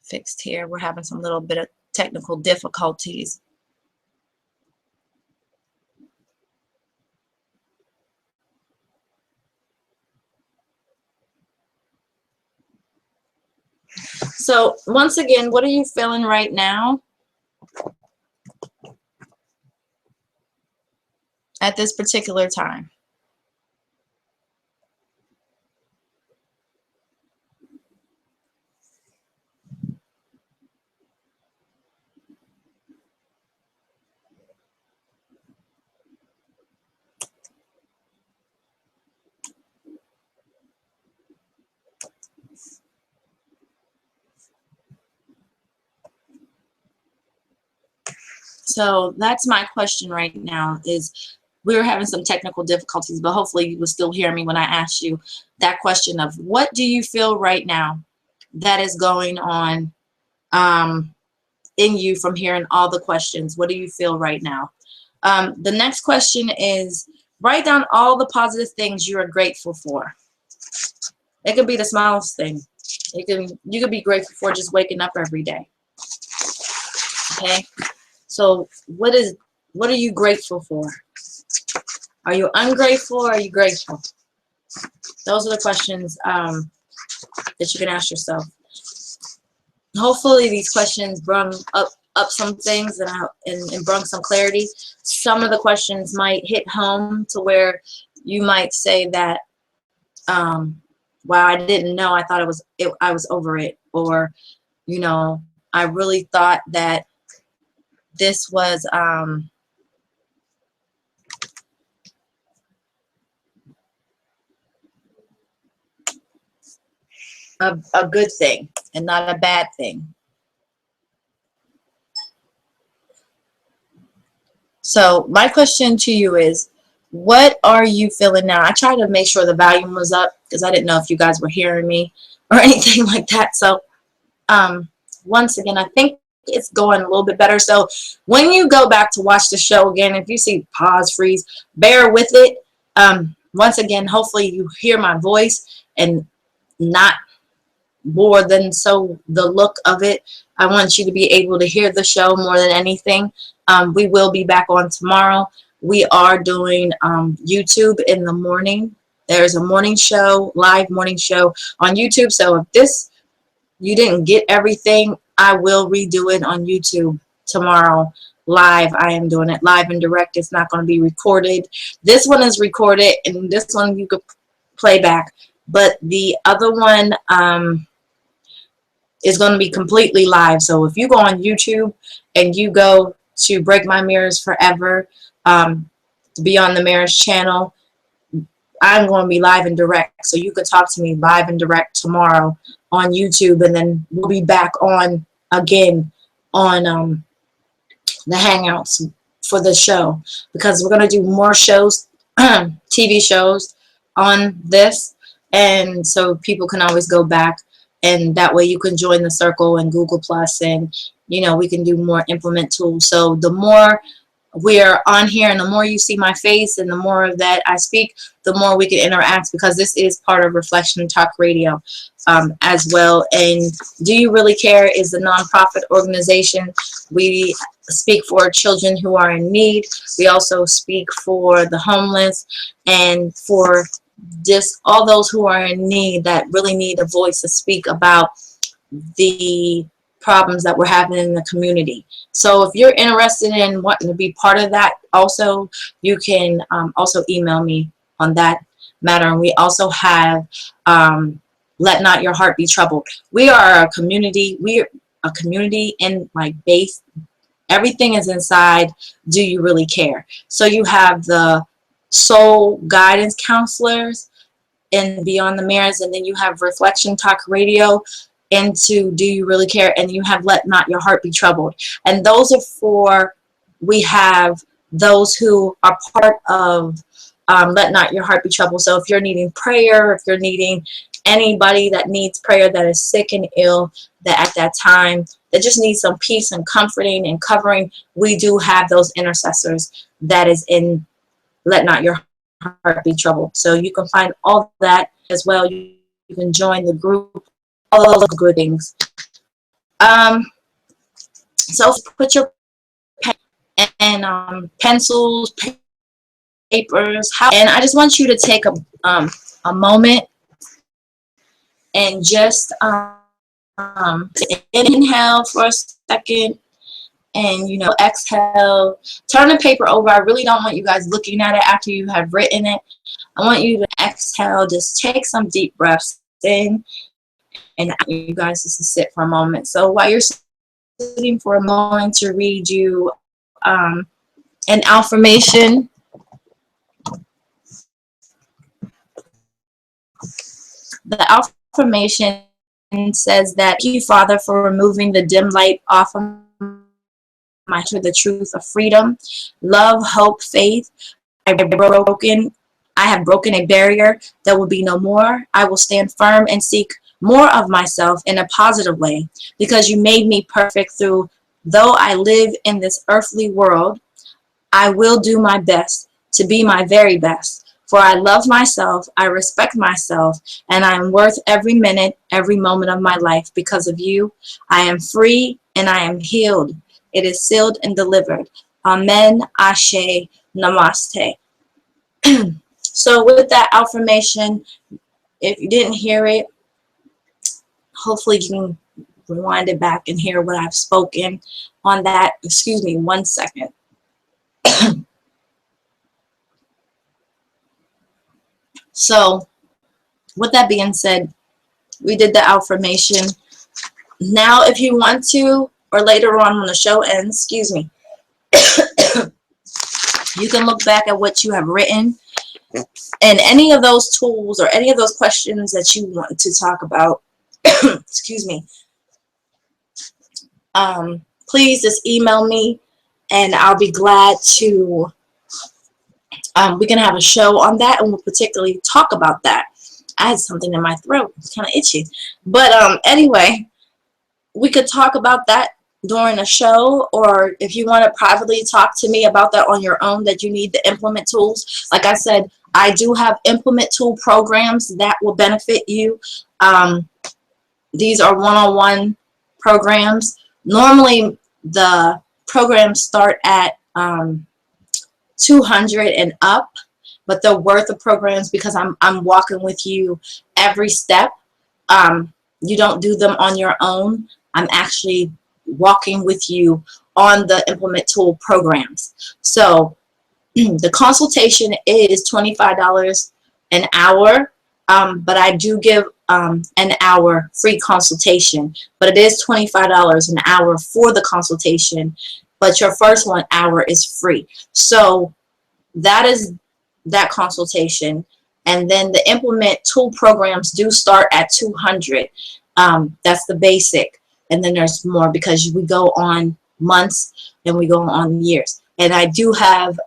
fixed here. We're having some little bit of technical difficulties. So once again, what are you feeling right now at this particular time? So that's my question right now. Is we were having some technical difficulties, but hopefully you will still hear me when I ask you that question of what do you feel right now that is going on in you from hearing all the questions. What do you feel right now? The next question is, write down all the positive things you are grateful for. It could be the smallest thing. You could be grateful for just waking up every day. Okay. So what are you grateful for? Are you ungrateful or are you grateful? Those are the questions that you can ask yourself. Hopefully these questions brought up some things and brought some clarity. Some of the questions might hit home to where you might say that, wow, I didn't know. I thought I was over it. Or, you know, I really thought that this was, a good thing and not a bad thing. So my question to you is, what are you feeling now? I tried to make sure the volume was up because I didn't know if you guys were hearing me or anything like that. So um, once again, I think it's going a little bit better. So when you go back to watch the show again, if you see pause, freeze, bear with it. Once again, hopefully you hear my voice and not more than so the look of it. I want you to be able to hear the show more than anything. We will be back on tomorrow. We are doing YouTube in the morning. There's a morning show, live morning show on YouTube. So if this you didn't get everything, I will redo it on YouTube tomorrow live. I am doing it live and direct. It's not going to be recorded. This one is recorded, and this one you could play back. But the other one is going to be completely live. So if you go on YouTube and you go to Break My Mirrors Forever, to be on the Mirrors channel, I'm going to be live and direct. So you could talk to me live and direct tomorrow on YouTube, and then we'll be back on again on the Hangouts for the show, because we're going to do more shows, TV shows on this, and so people can always go back, and that way you can join the circle and Google Plus, and we can do more implement tools. So the more we're on here and the more you see my face and the more that I speak, the more we can interact, because this is part of Reflection Talk Radio as well. And Do You Really Care is a nonprofit organization. We speak for children who are in need. We also speak for the homeless and for just all those who are in need that really need a voice to speak about the problems that we're having in the community. So if you're interested in wanting to be part of that also, you can also email me on that matter. And we also have Let Not Your Heart Be Troubled. We are a community. We're a community in my base. Everything is inside Do You Really Care? So you have the soul guidance counselors and Beyond the Mirrors, and then you have Reflection Talk Radio into Do You Really Care, and you have Let Not Your Heart Be Troubled. And those are for, we have those who are part of Let Not Your Heart Be Troubled. So if you're needing prayer, if you're needing anybody that needs prayer, that is sick and ill, that at that time that just needs some peace and comforting and covering, we do have those intercessors that is in Let Not Your Heart Be Troubled. So you can find all that as well. You can join the group, all those good things. So put your pen and pencils, papers, and I just want you to take a moment and just inhale for a second, and exhale. Turn the paper over. I really don't want you guys looking at it after you have written it. I want you to exhale. Just take some deep breaths in, and you guys just to sit for a moment. So while you're sitting for a moment, to read you an affirmation. The affirmation says that, "Thank you, Father, for removing the dim light off of my to the truth of freedom, love, hope, faith. I have broken a barrier. There will be no more. I will stand firm and seek more of myself in a positive way, because you made me perfect through. Though I live in this earthly world, I will do my best to be my very best. For I love myself, I respect myself, and I am worth every minute, every moment of my life because of you. I am free and I am healed. It is sealed and delivered. Amen, Ashe, Namaste." So with that affirmation, if you didn't hear it, hopefully you can rewind it back and hear what I've spoken on that. Excuse me, 1 second. So with that being said, we did the affirmation. Now if you want to, or later on when the show ends, excuse me, you can look back at what you have written, and any of those tools or any of those questions that you want to talk about, excuse me, please just email me, and I'll be glad to, we can have a show on that, and we'll particularly talk about that. I had something in my throat. It's kind of itchy. But anyway, we could talk about that during a show, or if you want to privately talk to me about that on your own, that you need the implement tools. Like I said, I do have implement tool programs that will benefit you. These are one-on-one programs. Normally, the programs start at 200 and up, but they're worth the programs because I'm walking with you every step. You don't do them on your own. I'm actually walking with you on the implement tool programs. So the consultation is $25 an hour, but I do give an hour free consultation, but it is $25 an hour for the consultation, but your first 1 hour is free. So that is that consultation. And then the implement tool programs do start at 200. That's the basic, and then there's more because we go on months and we go on years. And I do have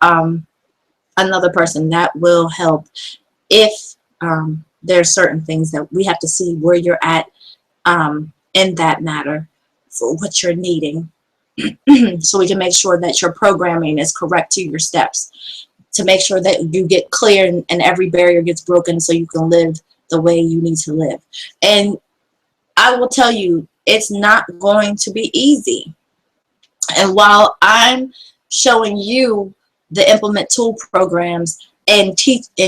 another person that will help if there are certain things that we have to see where you're at in that matter for what you're needing, so we can make sure that your programming is correct to your steps, to make sure that you get clear and every barrier gets broken so you can live the way you need to live. And I will tell you, it's not going to be easy. And while I'm showing you the implement tool programs and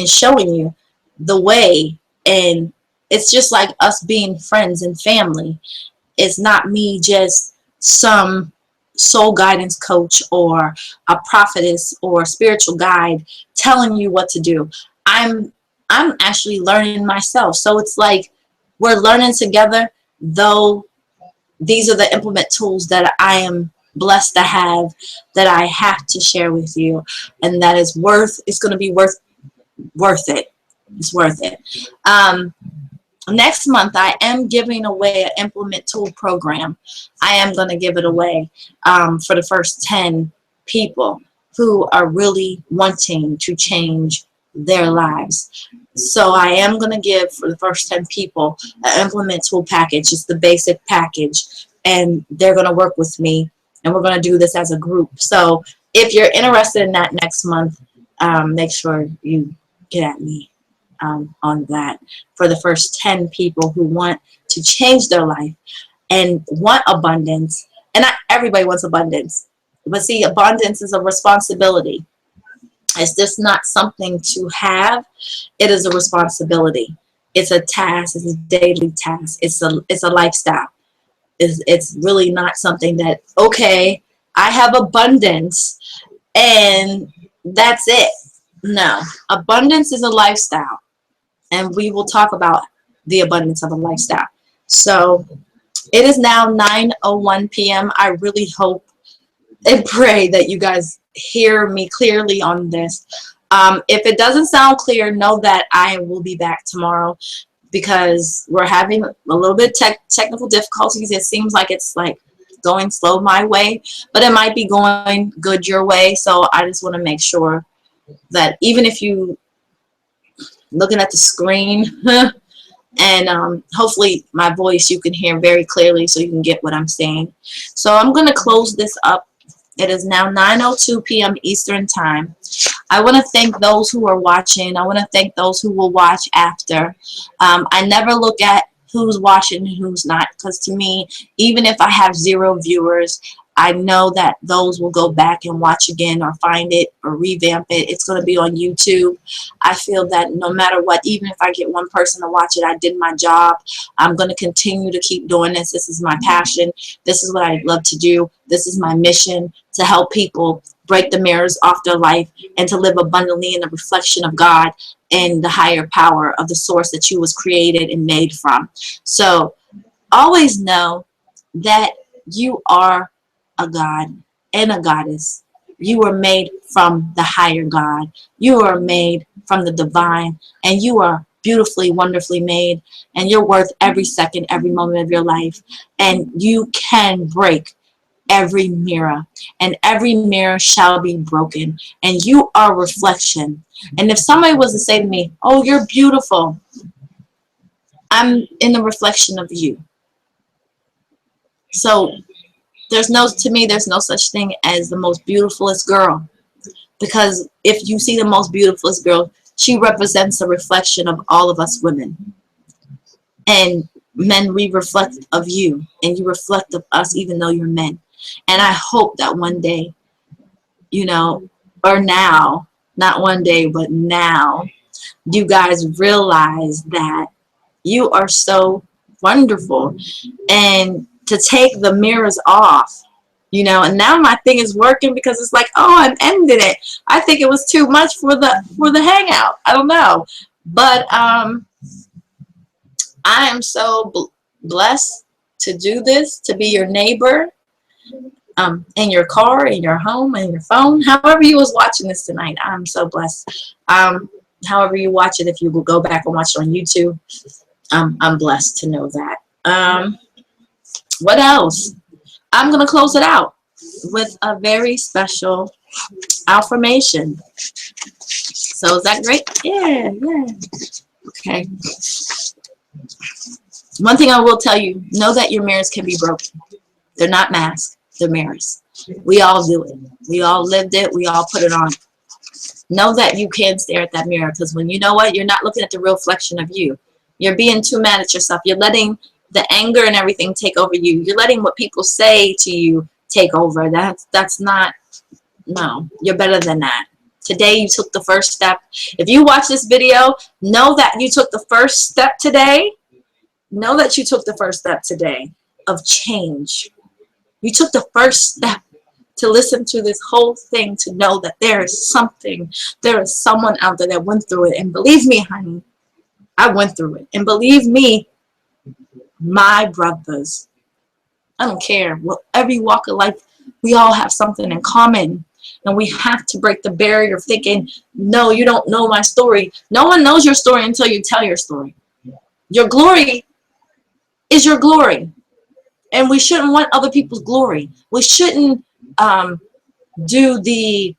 showing you the way, and it's just like us being friends and family. It's not me just some soul guidance coach or a prophetess or spiritual guide telling you what to do. I'm actually learning myself. So it's like we're learning together, though these are the implement tools that I am blessed to have, that I have to share with you, and that is it's going to be worth it. It's worth it. Next month, I am giving away an implement tool program. I am going to give it away for the first 10 people who are really wanting to change their lives. So I am going to give for the first 10 people an implement tool package. It's the basic package, and they're going to work with me, and we're going to do this as a group. So if you're interested in that next month, make sure you get at me on that for the first 10 people who want to change their life and want abundance. And not everybody wants abundance, but see, abundance is a responsibility. It's just not something to have. It is a responsibility. It's a task. It's a daily task. It's a lifestyle. It's really not something that, okay, I have abundance and that's it. No, abundance is a lifestyle, and we will talk about the abundance of a lifestyle. So it is now 9:01 p.m. I really hope and pray that you guys hear me clearly on this. If it doesn't sound clear, know that I will be back tomorrow because we're having a little bit technical difficulties. It seems like it's like going slow my way, but it might be going good your way. So I just want to make sure that even if you looking at the screen and hopefully my voice you can hear very clearly so you can get what I'm saying. So I'm going to close this up. It is now 9:02 p.m. Eastern Time. I want to thank those who are watching. I want to thank those who will watch after. I never look at who's watching and who's not, because to me, even if I have 0 viewers, I know that those will go back and watch again or find it or revamp it. It's going to be on YouTube. I feel that no matter what, even if I get one person to watch it, I did my job. I'm going to continue to keep doing this. This is my passion. This is what I love to do. This is my mission, to help people break the mirrors off their life and to live abundantly in the reflection of God and the higher power of the source that you was created and made from. So always know that you are a God and a goddess. You were made from the higher God. You are made from the divine, and you are beautifully, wonderfully made, and you're worth every second, every moment of your life. And you can break every mirror, and every mirror shall be broken, and you are a reflection. And if somebody was to say to me, oh, you're beautiful, I'm in the reflection of you. So to me, there's no such thing as the most beautifulest girl, because if you see the most beautifulest girl, she represents a reflection of all of us women. And men, we reflect of you, and you reflect of us, even though you're men. And I hope that one day, you know, or now, not one day, but now, you guys realize that you are so wonderful, and to take the mirrors off, you know. And now my thing is working, because it's like, oh, I'm ending it. I think it was too much for the hangout. I don't know, but I am so blessed to do this, to be your neighbor, in your car, in your home, in your phone, however you was watching this tonight. I'm so blessed. However you watch it, if you will go back and watch it on YouTube, I'm blessed to know that. What else? I'm gonna close it out with a very special affirmation. So is that great? Yeah. Okay. One thing I will tell you, know that your mirrors can be broken. They're not masks, they're mirrors. We all do it. We all lived it. We all put it on. Know that you can stare at that mirror, because when you know what, you're not looking at the real reflection of you. You're being too mad at yourself. You're letting the anger and everything take over you. You're letting what people say to you take over. That's not, no, you're better than that. Today you took the first step. If you watch this video, know that you took the first step today. Know that you took the first step today of change. You took the first step to listen to this whole thing, to know that there is something, there is someone out there that went through it. And believe me, honey, I went through it. And believe me, my brothers, I don't care, well, every walk of life, we all have something in common. And we have to break the barrier of thinking, no, you don't know my story. No one knows your story until you tell your story. Your glory is your glory. And we shouldn't want other people's glory. We shouldn't do the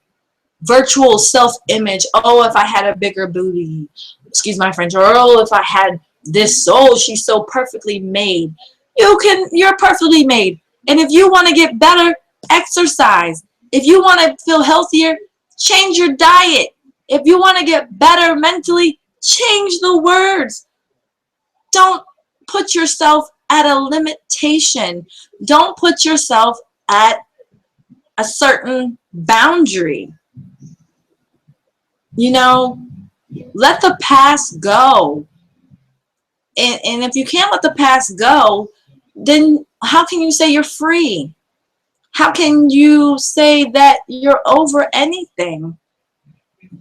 virtual self-image. Oh, if I had a bigger booty, excuse my French, or oh, if I had this, oh, she's so perfectly made. You're perfectly made. And if you want to get better, exercise. If you want to feel healthier, change your diet. If you want to get better mentally, change the words. Don't put yourself at a limitation. Don't put yourself at a certain boundary. You know, let the past go. And if you can't let the past go, then how can you say you're free? How can you say that you're over anything?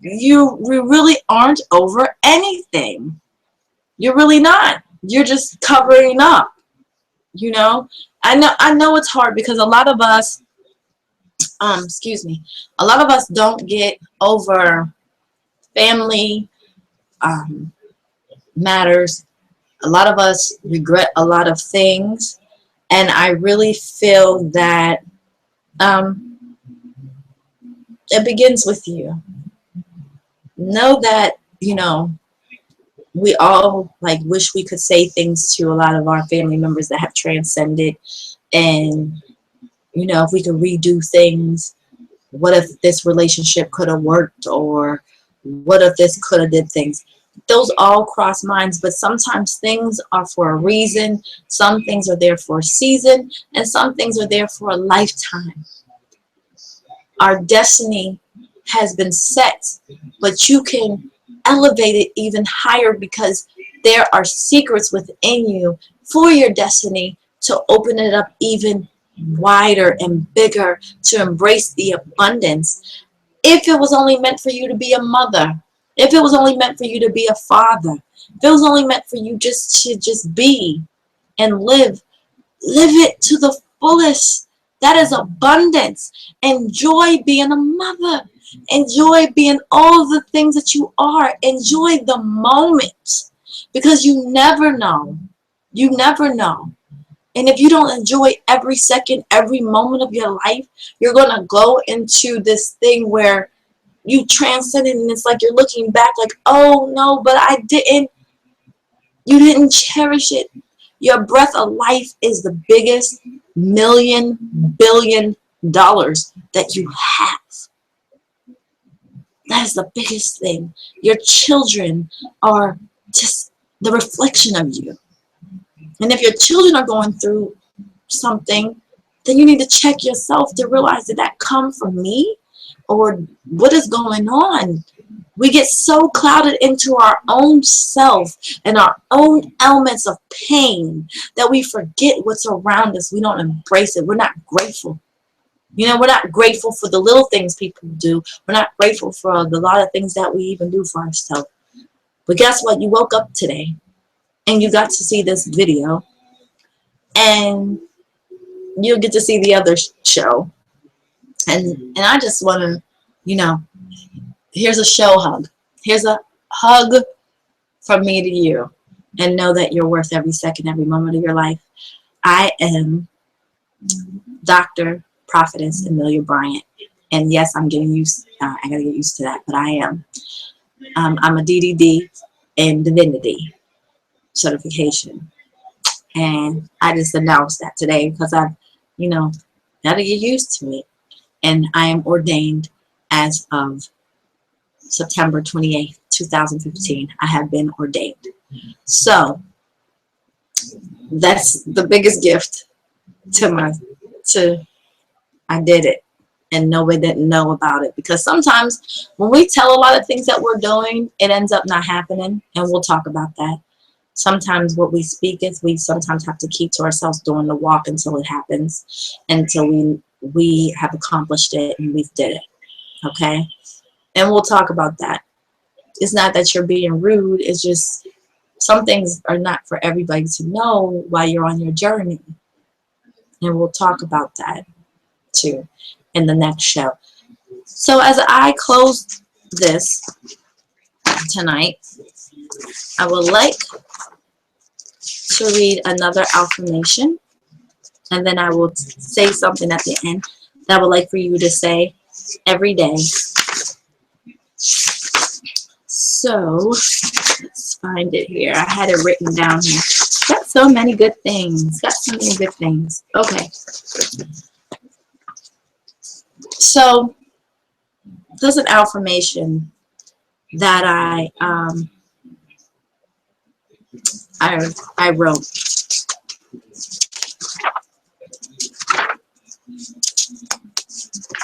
You really aren't over anything. You're really not. You're just covering up. You know, I know it's hard, because a lot of us, excuse me, a lot of us don't get over family matters. A lot of us regret a lot of things, and I really feel that it begins with you. Know that, you know, we all like wish we could say things to a lot of our family members that have transcended, and you know, if we could redo things, what if this relationship could have worked, or what if this could have did things. Those all cross minds, but sometimes things are for a reason. Some things are there for a season, and some things are there for a lifetime. Our destiny has been set, but you can elevate it even higher, because there are secrets within you for your destiny to open it up even wider and bigger, to embrace the abundance. If it was only meant for you to be a mother, if it was only meant for you to be a father, if it was only meant for you just to be and live it to the fullest. That is abundance. Enjoy being a mother. Enjoy being all the things that you are. Enjoy the moment. because you never know. You never know. And if you don't enjoy every second, every moment of your life, you're going to go into this thing where you transcend it, and it's like you're looking back like, oh no, but you didn't cherish it. Your breath of life is the biggest $1,000,000,000,000 that you have. That is the biggest thing. Your children are just the reflection of you. And if your children are going through something, then you need to check yourself to realize, did that come from me? Or what is going on? We get so clouded into our own self and our own elements of pain that we forget what's around us. We don't embrace it. We're not grateful. You know, we're not grateful for the little things people do. We're not grateful for the lot of things that we even do for ourselves. But guess what? You woke up today and you got to see this video, and you'll get to see the other show. And I just want to, you know, here's a show hug. Here's a hug from me to you. And know that you're worth every second, every moment of your life. I am Dr. Prophetess Amelia Bryant. And yes, I'm getting used, I got to get used to that, but I am. I'm a DDD in Divinity certification. And I just announced that today because I've, you know, got to get used to it. And I am ordained as of September 28th, 2015. I have been ordained. So that's the biggest gift to I did it, and nobody didn't know about it, because sometimes when we tell a lot of things that we're doing, it ends up not happening, and we'll talk about that. Sometimes what we speak is, we sometimes have to keep to ourselves doing the walk until it happens, until we have accomplished it and we've did it. Okay? And we'll talk about that. It's not that you're being rude, it's just some things are not for everybody to know while you're on your journey. And we'll talk about that too in the next show. So as I close this tonight, I would like to read another affirmation, and then I will say something at the end that I would like for you to say every day. So let's find it here. I had it written down here. Got so many good things. Got so many good things. Okay. So there's an affirmation that I wrote.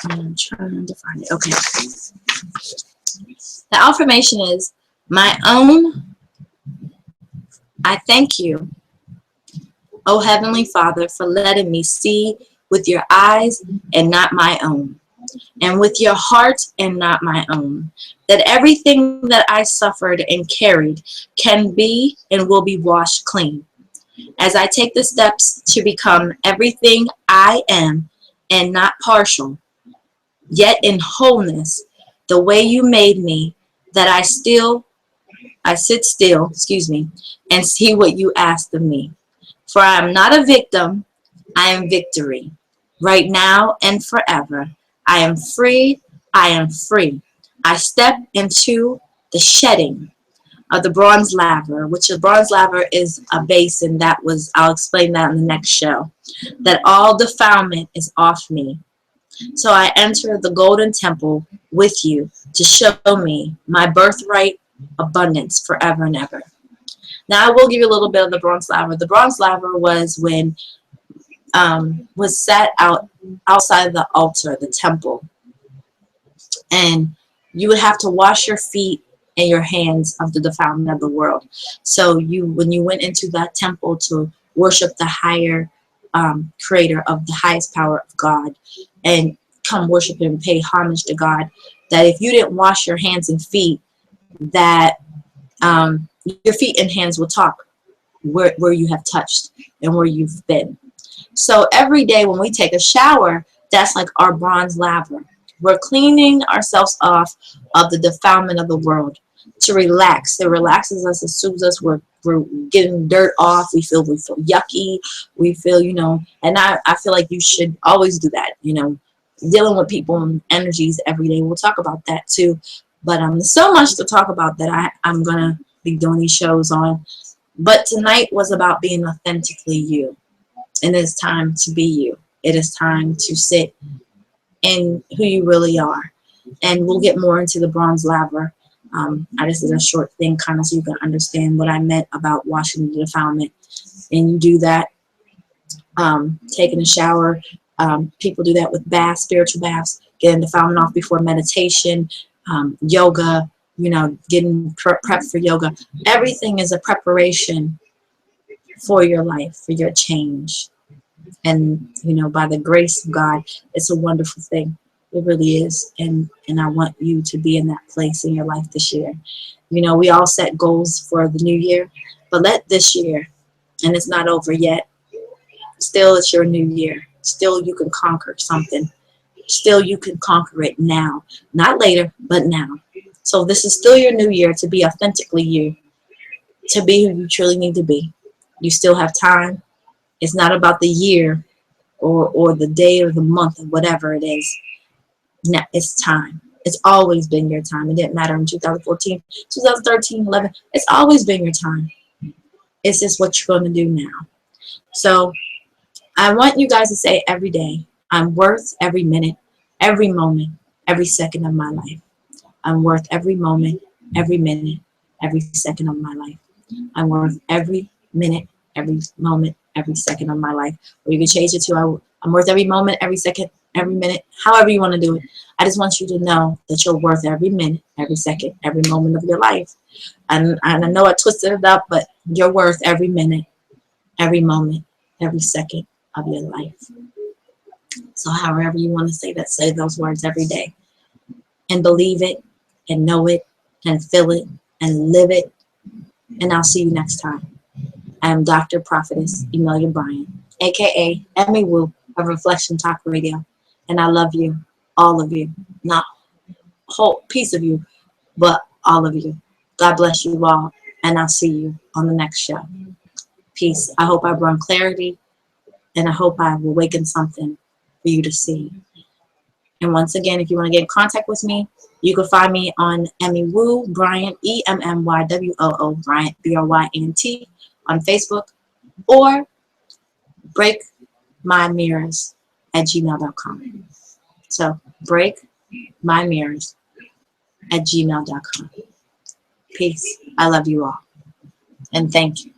I'm trying to find it. Okay. The affirmation is, my own, I thank you, O Heavenly Father, for letting me see with your eyes and not my own, and with your heart and not my own, that everything that I suffered and carried can be and will be washed clean, as I take the steps to become everything I am, and not partial, yet in wholeness, the way you made me, that I sit still, and see what you asked of me. For I am not a victim, I am victory. Right now and forever. I am free, I am free. I step into the shedding of the bronze laver, which the bronze laver is a basin that was, I'll explain that in the next show, that all defilement is off me. So I enter the golden temple with you to show me my birthright abundance forever and ever. Now I will give you a little bit of the bronze laver. The bronze laver was when was set outside of the altar, the temple, and you would have to wash your feet and your hands of the defilement of the world. So when you went into that temple to worship the higher creator of the highest power of God, and come worship and pay homage to God, that if you didn't wash your hands and feet, that your feet and hands will talk where you have touched and where you've been. So every day when we take a shower, that's like our bronze laver. We're cleaning ourselves off of the defilement of the world. to relax. It relaxes us, it soothes us. We're getting dirt off. We feel yucky. We feel, you know, and I feel like you should always do that, you know, dealing with people and energies every day. We'll talk about that too. But there's so much to talk about that I'm gonna be doing these shows on. But tonight was about being authentically you. And it's time to be you. It is time to sit in who you really are. And we'll get more into the bronze laver. I just did a short thing kind of so you can understand what I meant about washing the defilement. And you do that, taking a shower. People do that with baths, spiritual baths, getting defilement off before meditation, yoga, you know, getting prepped for yoga. Everything is a preparation for your life, for your change. And, you know, by the grace of God, it's a wonderful thing. It really is. And I want you to be in that place in your life this year. You know, we all set goals for the new year, but let this year, and it's not over yet, still it's your new year. Still you can conquer something. Still you can conquer it now. Not later, but now. So this is still your new year to be authentically you, to be who you truly need to be. You still have time. It's not about the year or the day or the month or whatever it is. Now it's time. It's always been your time. It didn't matter in 2014, 2013, 11. It's always been your time. It's just what you're going to do now. So I want you guys to say every day, I'm worth every minute, every moment, every second of my life. I'm worth every moment, every minute, every second of my life. I'm worth every minute, every moment, every second of my life. Or you can change it to I'm worth every moment, every second, every minute, however you want to do it. I just want you to know that you're worth every minute, every second, every moment of your life. And I know I twisted it up, but you're worth every minute, every moment, every second of your life. So however you want to say those words every day. And believe it, and know it, and feel it, and live it. And I'll see you next time. I am Dr. Prophetess Emilia Bryant, aka Emmy Wu of Reflection Talk Radio. And I love you, all of you. Not a whole piece of you, but all of you. God bless you all, and I'll see you on the next show. Peace. I hope I brought clarity, and I hope I will awaken something for you to see. And once again, if you want to get in contact with me, you can find me on Emmy Wu Bryant, EMMYWOO Bryant, BRYANT on Facebook, or breakmymirrors@gmail.com. So breakmymirrors@gmail.com. Peace. I love you all. And thank you.